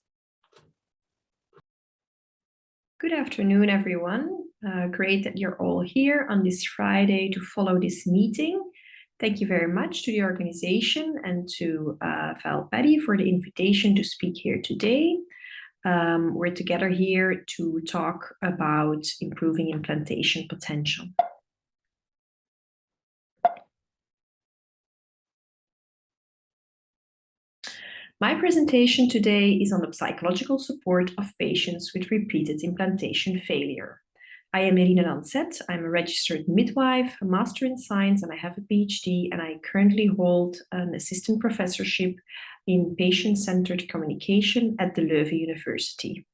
Good afternoon, everyone. Great that you're all here on this Friday to follow this meeting. Thank you very much to the organization and to Val Paddy for the invitation to speak here today. We're together here to talk about improving implantation potential. My presentation today is on the psychological support of patients with repeated implantation failure. I am Eline Douncet. I'm a registered midwife, a master in science, and I have a PhD, and I currently hold an assistant professorship in patient-centered communication at the Leuven University.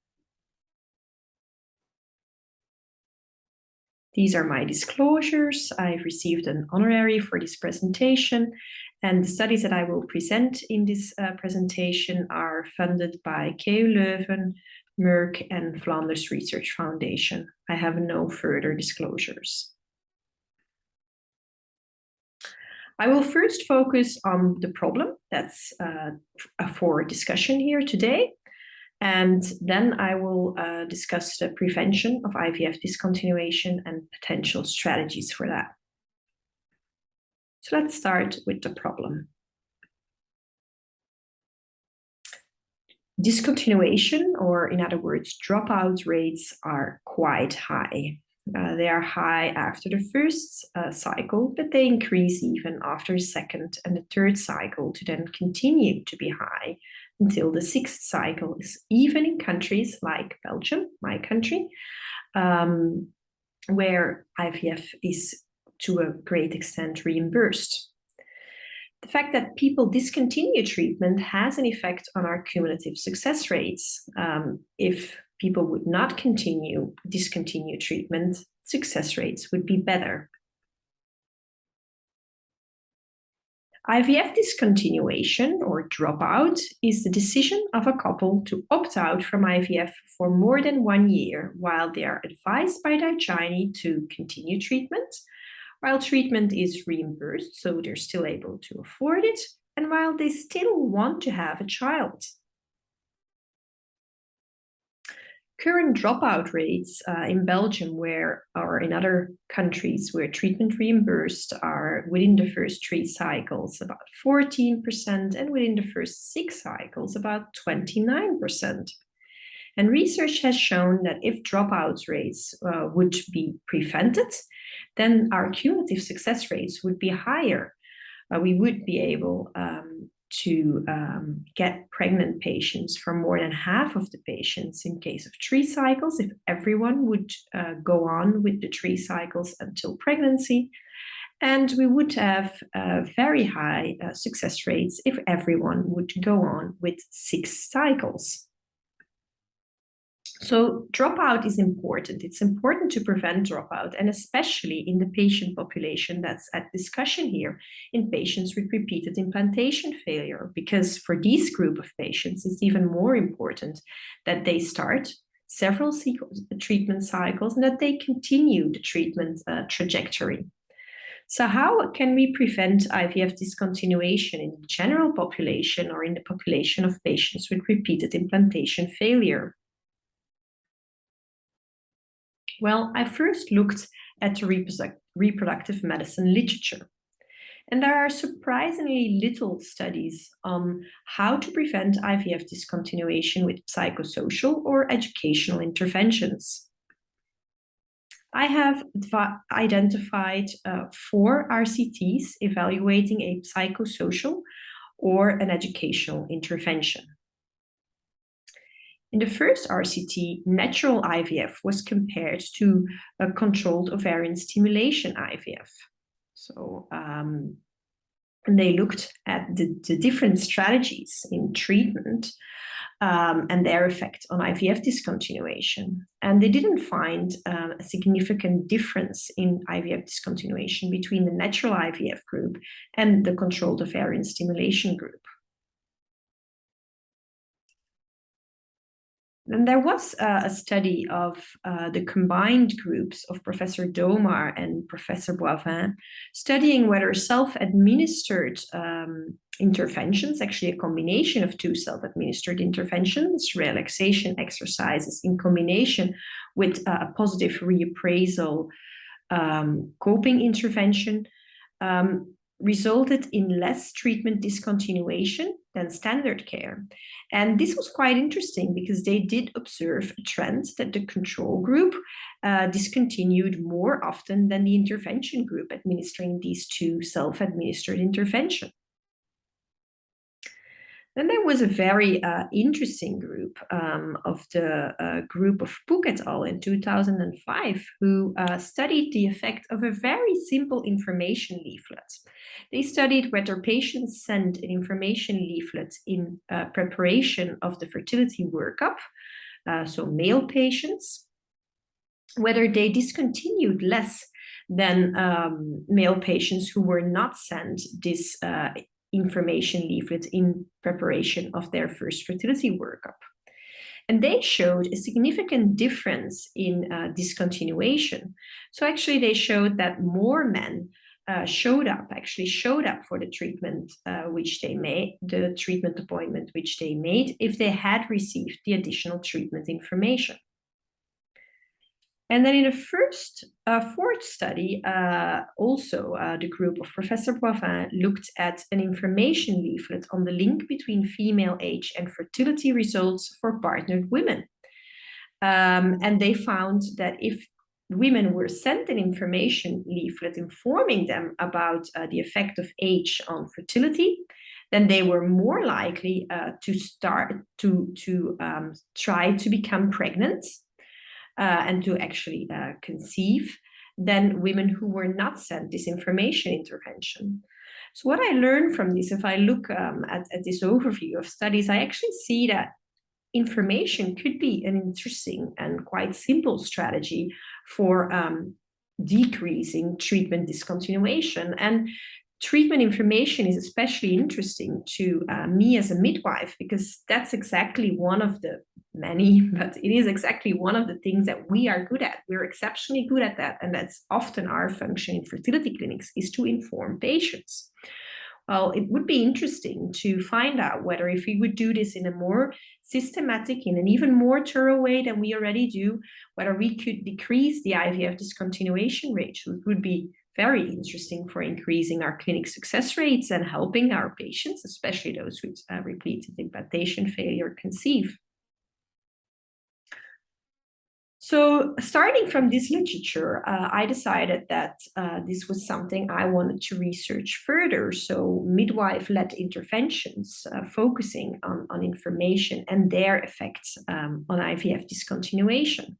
These are my disclosures. I've received an honorary for this presentation, and the studies that I will present in this presentation are funded by KU Leuven, Merck, and Flanders Research Foundation. I have no further disclosures. I will first focus on the problem that's for discussion here today, and then I will discuss the prevention of IVF discontinuation and potential strategies for that. So let's start with the problem. Discontinuation, or in other words, dropout rates are quite high. They are high after the first cycle, but they increase even after the second and the third cycle to then continue to be high until the sixth cycle, is even in countries like Belgium, my country, where IVF is to a great extent reimbursed. The fact that people discontinue treatment has an effect on our cumulative success rates. If people would not discontinue treatment, success rates would be better. IVF discontinuation or dropout is the decision of a couple to opt out from IVF for more than 1 year while they are advised by their gynae to continue treatment, while treatment is reimbursed, so they're still able to afford it, and while they still want to have a child. Current dropout rates in Belgium or in other countries where treatment reimbursed are within the first 3 cycles about 14%, and within the first 6 cycles about 29%. And research has shown that if dropout rates would be prevented, then our cumulative success rates would be higher. We would be able to get pregnant patients for more than half of the patients in case of 3 cycles, if everyone would go on with the 3 cycles until pregnancy. And we would have very high success rates if everyone would go on with 6 cycles. So dropout is important. It's important to prevent dropout, and especially in the patient population that's at discussion here, in patients with repeated implantation failure, because for this group of patients, it's even more important that they start several treatment cycles and that they continue the treatment trajectory. So how can we prevent IVF discontinuation in the general population or in the population of patients with repeated implantation failure? Well, I first looked at the reproductive medicine literature, and there are surprisingly little studies on how to prevent IVF discontinuation with psychosocial or educational interventions. I have identified 4 RCTs evaluating a psychosocial or an educational intervention. In the first RCT, natural IVF was compared to a controlled ovarian stimulation IVF. So and they looked at the different strategies in treatment and their effect on IVF discontinuation. And they didn't find a significant difference in IVF discontinuation between the natural IVF group and the controlled ovarian stimulation group. Then there was a study of the combined groups of Professor Domar and Professor Boivin, studying whether self-administered interventions, actually a combination of two self-administered interventions, relaxation exercises in combination with a positive reappraisal coping intervention, resulted in less treatment discontinuation than standard care. And this was quite interesting because they did observe a trend that the control group discontinued more often than the intervention group administering these two self-administered interventions. Then there was a very interesting group of the group of Pook et al. In 2005, who studied the effect of a very simple information leaflet. They studied whether patients sent an information leaflet in preparation of the fertility workup, so male patients, whether they discontinued less than male patients who were not sent this information leaflet in preparation of their first fertility workup. And they showed a significant difference in discontinuation. So actually they showed that more men showed up for the treatment which they made, the treatment appointment which they made, if they had received the additional treatment information. And then in the fourth study, the group of Professor Boivin looked at an information leaflet on the link between female age and fertility results for partnered women. And they found that if women were sent an information leaflet informing them about the effect of age on fertility, then they were more likely to try to become pregnant and to actually conceive than women who were not sent this information intervention. So what I learned from this, if I look at this overview of studies, I actually see that information could be an interesting and quite simple strategy for decreasing treatment discontinuation. And treatment information is especially interesting to me as a midwife, because that's exactly one of the many, but it is exactly one of the things that we are good at. We're exceptionally good at that. And that's often our function in fertility clinics, is to inform patients. Well, it would be interesting to find out whether, if we would do this in a more systematic, in an even more thorough way than we already do, whether we could decrease the IVF discontinuation rate. So it would be very interesting for increasing our clinic success rates and helping our patients, especially those with repeated implantation failure, conceive. So starting from this literature, I decided that this was something I wanted to research further. So midwife-led interventions focusing on information and their effects on IVF discontinuation.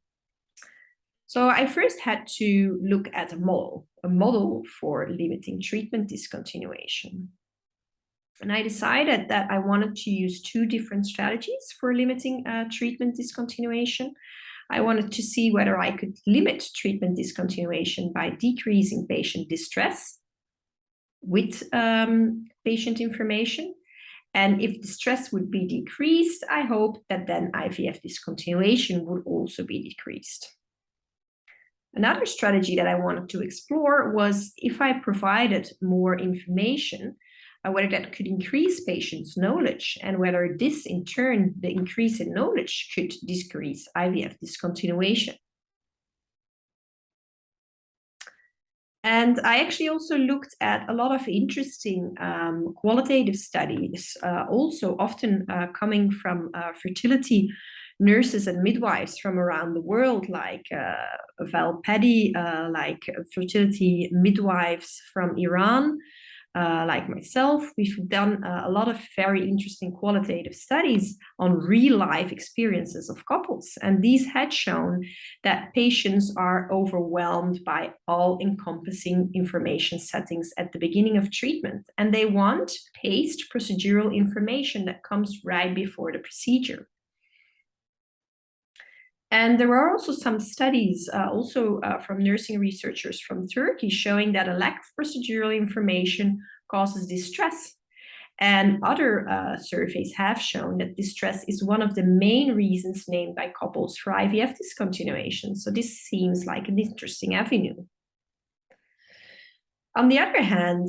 So I first had to look at a model for limiting treatment discontinuation. And I decided that I wanted to use two different strategies for limiting treatment discontinuation. I wanted to see whether I could limit treatment discontinuation by decreasing patient distress with patient information. And if the stress would be decreased, I hoped that then IVF discontinuation would also be decreased. Another strategy that I wanted to explore was if I provided more information, whether that could increase patients' knowledge, and whether this, in turn, the increase in knowledge could decrease IVF discontinuation. And I actually also looked at a lot of interesting qualitative studies, also often coming from fertility nurses and midwives from around the world, like Val Paddy, like fertility midwives from Iran, like myself, we've done a lot of very interesting qualitative studies on real-life experiences of couples. And these had shown that patients are overwhelmed by all-encompassing information settings at the beginning of treatment. And they want paced procedural information that comes right before the procedure. And there are also some studies from nursing researchers from Turkey showing that a lack of procedural information causes distress. And other surveys have shown that distress is one of the main reasons named by couples for IVF discontinuation. So this seems like an interesting avenue. On the other hand,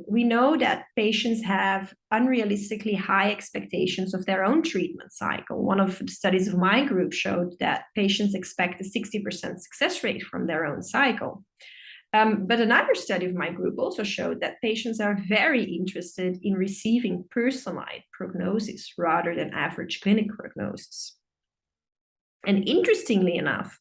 we know that patients have unrealistically high expectations of their own treatment cycle. One of the studies of my group showed that patients expect a 60% success rate from their own cycle. But another study of my group also showed that patients are very interested in receiving personalized prognosis rather than average clinic prognosis. And interestingly enough,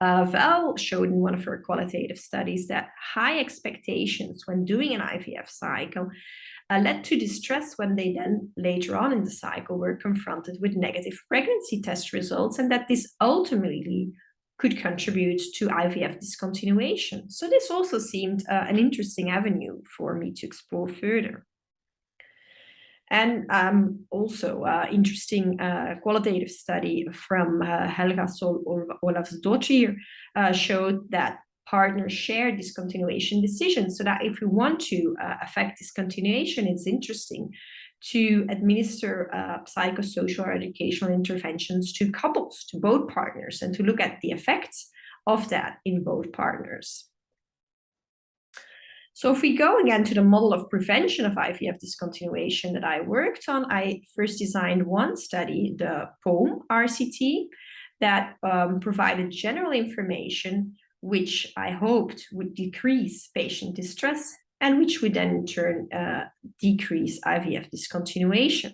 Val showed in one of her qualitative studies that high expectations when doing an IVF cycle led to distress when they then later on in the cycle were confronted with negative pregnancy test results, and that this ultimately could contribute to IVF discontinuation. So this also seemed an interesting avenue for me to explore further. And also interesting qualitative study from Helga Sol Olavsdottir showed that partners share discontinuation decisions, so that if we want to affect discontinuation, it's interesting to administer psychosocial or educational interventions to couples, to both partners, and to look at the effects of that in both partners. So if we go again to the model of prevention of IVF discontinuation that I worked on, I first designed one study, the POEM RCT, that provided general information which I hoped would decrease patient distress and which would then in turn decrease IVF discontinuation.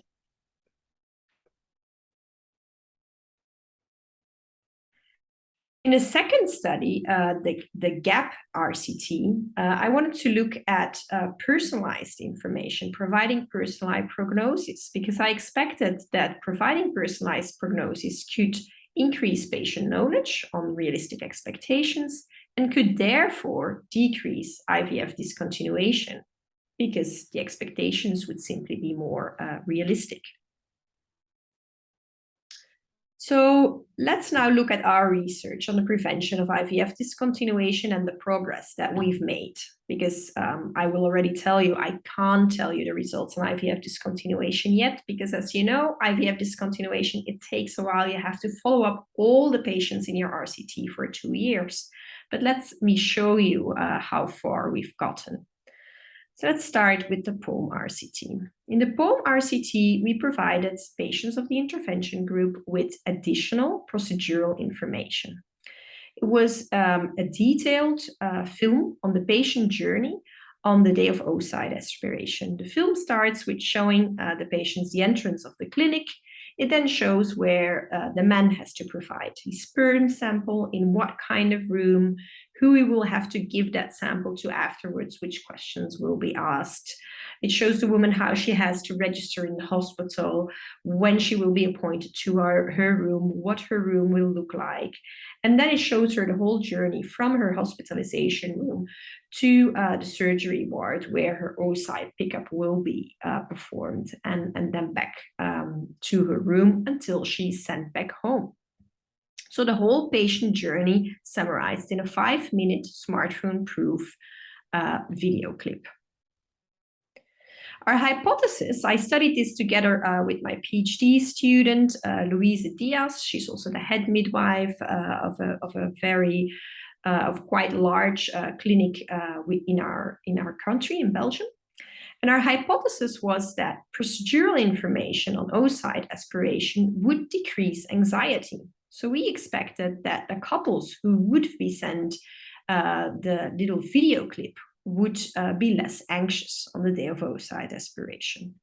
In a second study, the GAP RCT, I wanted to look at personalized information, providing personalized prognosis, because I expected that providing personalized prognosis could increase patient knowledge on realistic expectations and could therefore decrease IVF discontinuation, because the expectations would simply be more realistic. So let's now look at our research on the prevention of IVF discontinuation and the progress that we've made, because I will already tell you, I can't tell you the results on IVF discontinuation yet, because as you know, IVF discontinuation, it takes a while. You have to follow up all the patients in your RCT for 2 years. But let me show you how far we've gotten. So let's start with the POEM RCT. In the POEM RCT, we provided patients of the intervention group with additional procedural information. It was a detailed film on the patient journey on the day of oocyte aspiration. The film starts with showing the patients the entrance of the clinic. It then shows where the man has to provide his sperm sample, in what kind of room, who he will have to give that sample to afterwards, which questions will be asked. It shows the woman how she has to register in the hospital, when she will be appointed to her room, what her room will look like. And then it shows her the whole journey from her hospitalization room to the surgery ward, where her oocyte pickup will be performed, and then back to her room until she's sent back home. So the whole patient journey summarized in a 5-minute smartphone-proof video clip. Our hypothesis, I studied this together with my PhD student, Louise Diaz. She's also the head midwife of quite large clinic in our country, in Belgium. And our hypothesis was that procedural information on oocyte aspiration would decrease anxiety. So we expected that the couples who would be sent the little video clip would be less anxious on the day of oocyte aspiration.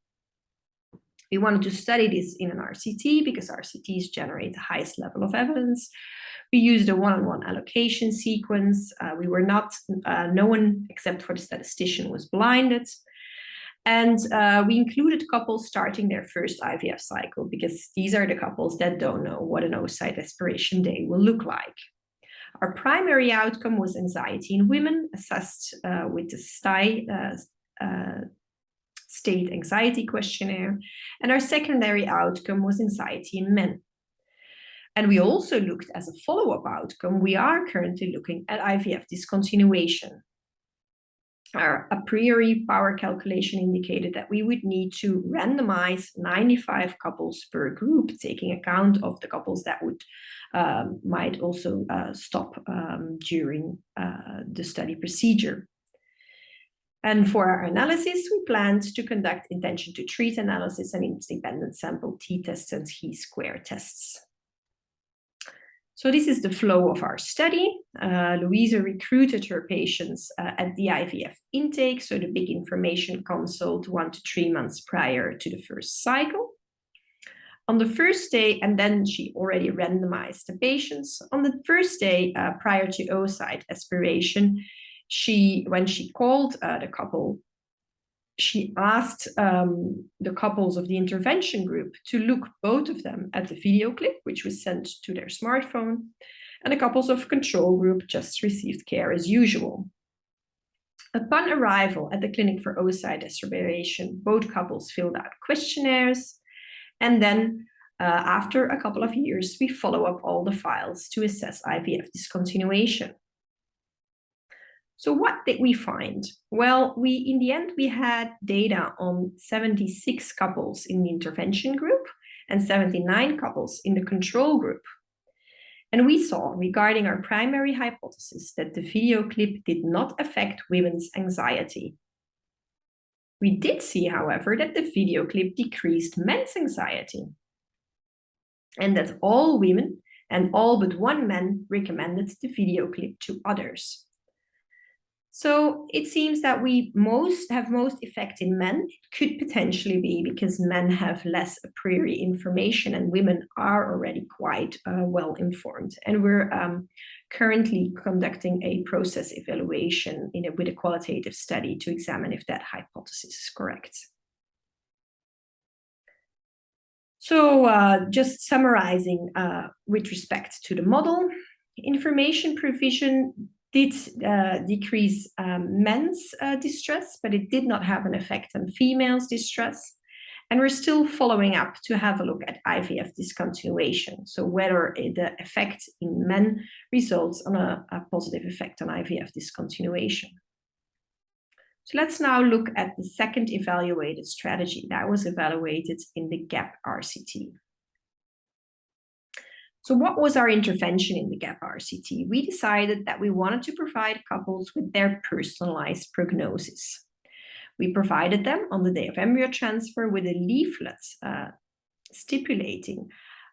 We wanted to study this in an RCT because RCTs generate the highest level of evidence. We used a one-on-one allocation sequence. We were not, no one except for the statistician was blinded. And we included couples starting their first IVF cycle, because these are the couples that don't know what an oocyte aspiration day will look like. Our primary outcome was anxiety in women, assessed with the State Anxiety Questionnaire, and our secondary outcome was anxiety in men. And we also looked, as a follow-up outcome, we are currently looking at IVF discontinuation. Our a priori power calculation indicated that we would need to randomize 95 couples per group, taking account of the couples that would might also stop during the study procedure. And for our analysis, we planned to conduct intention to treat analysis and independent sample t-tests and chi-square tests. So this is the flow of our study. Louisa recruited her patients at the IVF intake, so the big information consult 1 to 3 months prior to the first cycle. On the first day, and then she already randomized the patients. On the first day prior to oocyte aspiration, when she called the couple, she asked the couples of the intervention group to look, both of them, at the video clip, which was sent to their smartphone, and the couples of control group just received care as usual. Upon arrival at the clinic for oocyte aspiration, both couples filled out questionnaires, and then after a couple of years, we follow up all the files to assess IVF discontinuation. So what did we find? Well, in the end, we had data on 76 couples in the intervention group and 79 couples in the control group. And we saw, regarding our primary hypothesis, that the video clip did not affect women's anxiety. We did see, however, that the video clip decreased men's anxiety, and that all women and all but one man recommended the video clip to others. So it seems that we have most effect in men. It could potentially be because men have less a priori information and women are already quite well informed. And we're currently conducting a process evaluation with a qualitative study to examine if that hypothesis is correct. So just summarizing with respect to the model, information provision did decrease men's distress, but it did not have an effect on females' distress. And we're still following up to have a look at IVF discontinuation. So whether the effect in men results on a positive effect on IVF discontinuation. So let's now look at the second evaluated strategy that was evaluated in the GAP-RCT. So what was our intervention in the GAP-RCT? We decided that we wanted to provide couples with their personalized prognosis. We provided them on the day of embryo transfer with a leaflet stipulating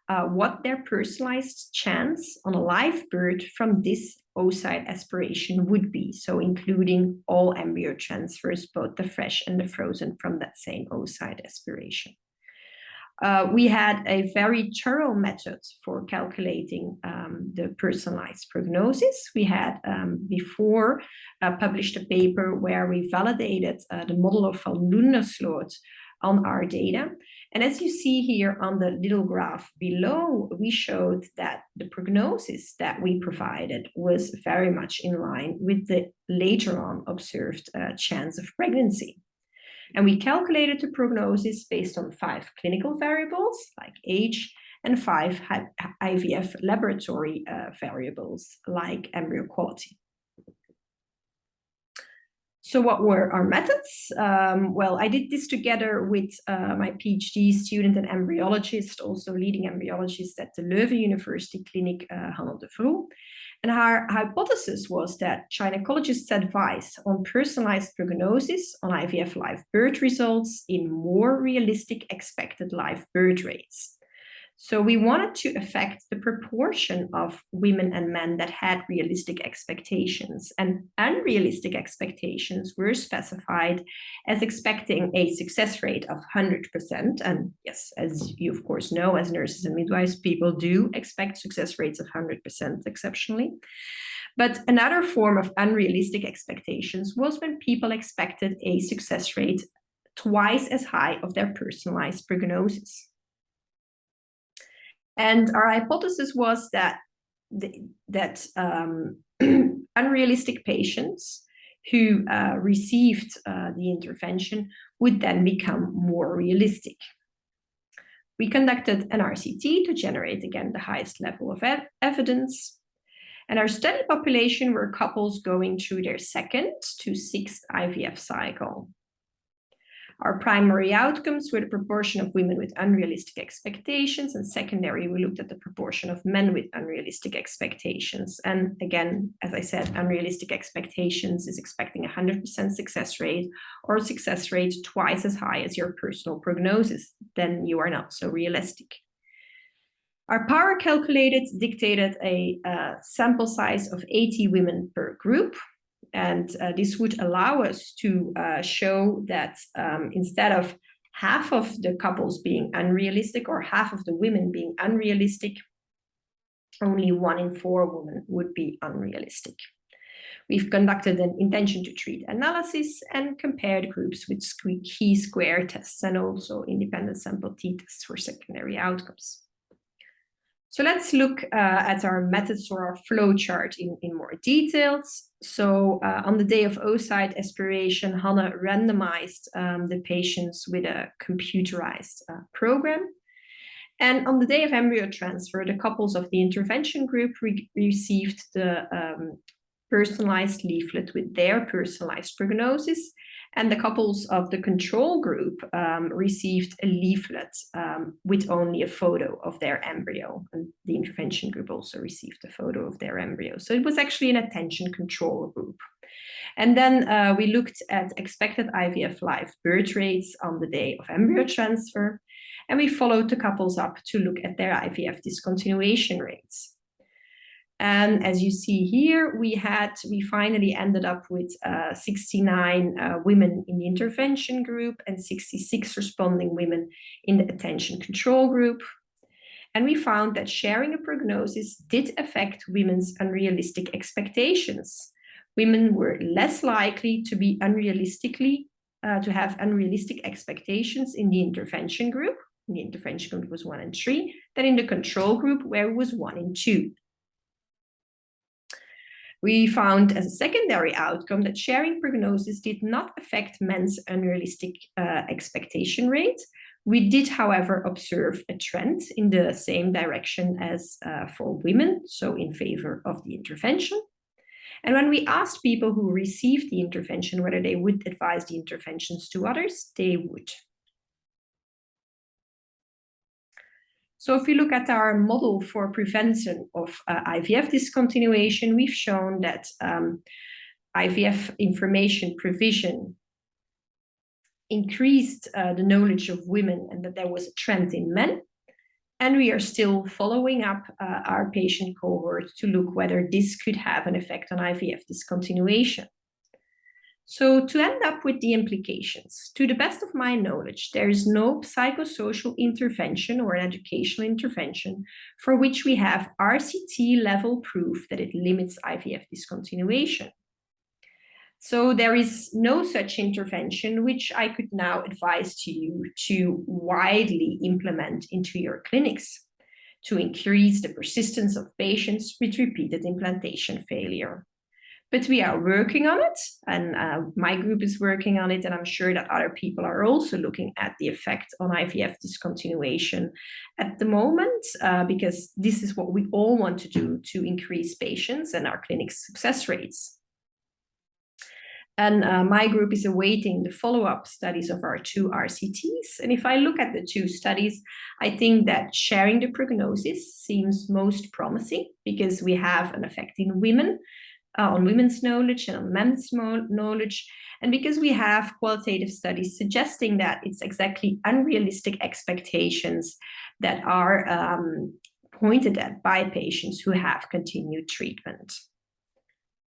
what their personalized chance on a live birth from this oocyte aspiration would be. So including all embryo transfers, both the fresh and the frozen, from that same oocyte aspiration. We had a very thorough method for calculating the personalized prognosis. We had before published a paper where we validated the model of van Loenersloot on our data. And as you see here on the little graph below, we showed that the prognosis that we provided was very much in line with the later on observed chance of pregnancy. And we calculated the prognosis based on 5 clinical variables like age and 5 IVF laboratory variables like embryo quality. So what were our methods? Well, I did this together with my PhD student and embryologist, also leading embryologist at the Leuven University Clinic, Hanne de Vroo. And our hypothesis was that gynecologists' advice on personalized prognosis on IVF live birth results in more realistic expected live birth rates. So we wanted to affect the proportion of women and men that had realistic expectations, and unrealistic expectations were specified as expecting a success rate of 100%. And yes, as you of course know, as nurses and midwives, people do expect success rates of 100% exceptionally. But another form of unrealistic expectations was when people expected a success rate twice as high of their personalized prognosis. And our hypothesis was that unrealistic patients who received the intervention would then become more realistic. We conducted an RCT to generate, again, the highest level of evidence. And our study population were couples going through their 2nd to 6th IVF cycle. Our primary outcomes were the proportion of women with unrealistic expectations, and secondary, we looked at the proportion of men with unrealistic expectations. And again, as I said, unrealistic expectations is expecting 100% success rate, or success rate twice as high as your personal prognosis. Then you are not so realistic. Our power calculated dictated a sample size of 80 women per group. And this would allow us to show that instead of half of the couples being unrealistic or half of the women being unrealistic, only 1 in 4 women would be unrealistic. We've conducted an intention to treat analysis and compared groups with chi-square tests and also independent sample t-tests for secondary outcomes. So let's look at our methods or our flow chart in more details. So on the day of oocyte aspiration, Hannah randomized the patients with a computerized program. And on the day of embryo transfer, the couples of the intervention group received the personalized leaflet with their personalized prognosis. And the couples of the control group received a leaflet with only a photo of their embryo. And the intervention group also received a photo of their embryo. So it was actually an attention control group. And then we looked at expected IVF live birth rates on the day of embryo transfer. And we followed the couples up to look at their IVF discontinuation rates. And as you see here, we finally ended up with 69 women in the intervention group and 66 responding women in the attention control group. And we found that sharing a prognosis did affect women's unrealistic expectations. Women were less likely to be to have unrealistic expectations in the intervention group. In the intervention group was 1 in 3, than in the control group, where it was 1 in 2. We found as a secondary outcome that sharing prognosis did not affect men's unrealistic expectation rate. We did, however, observe a trend in the same direction as for women, so in favor of the intervention. And when we asked people who received the intervention whether they would advise the interventions to others, they would. So if we look at our model for prevention of IVF discontinuation, we've shown that IVF information provision increased the knowledge of women and that there was a trend in men. And we are still following up our patient cohort to look whether this could have an effect on IVF discontinuation. So to end up with the implications, to the best of my knowledge, there is no psychosocial intervention or an educational intervention for which we have RCT level proof that it limits IVF discontinuation. So there is no such intervention which I could now advise to you to widely implement into your clinics to increase the persistence of patients with repeated implantation failure. But we are working on it, and my group is working on it, and I'm sure that other people are also looking at the effect on IVF discontinuation at the moment, because this is what we all want to do to increase patients and our clinic's success rates. And my group is awaiting the follow-up studies of our 2 RCTs. And if I look at the 2 studies, I think that sharing the prognosis seems most promising because we have an effect in women, on women's knowledge and on men's knowledge, and because we have qualitative studies suggesting that it's exactly unrealistic expectations that are pointed at by patients who have continued treatment.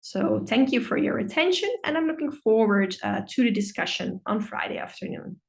So thank you for your attention, and I'm looking forward to the discussion on Friday afternoon.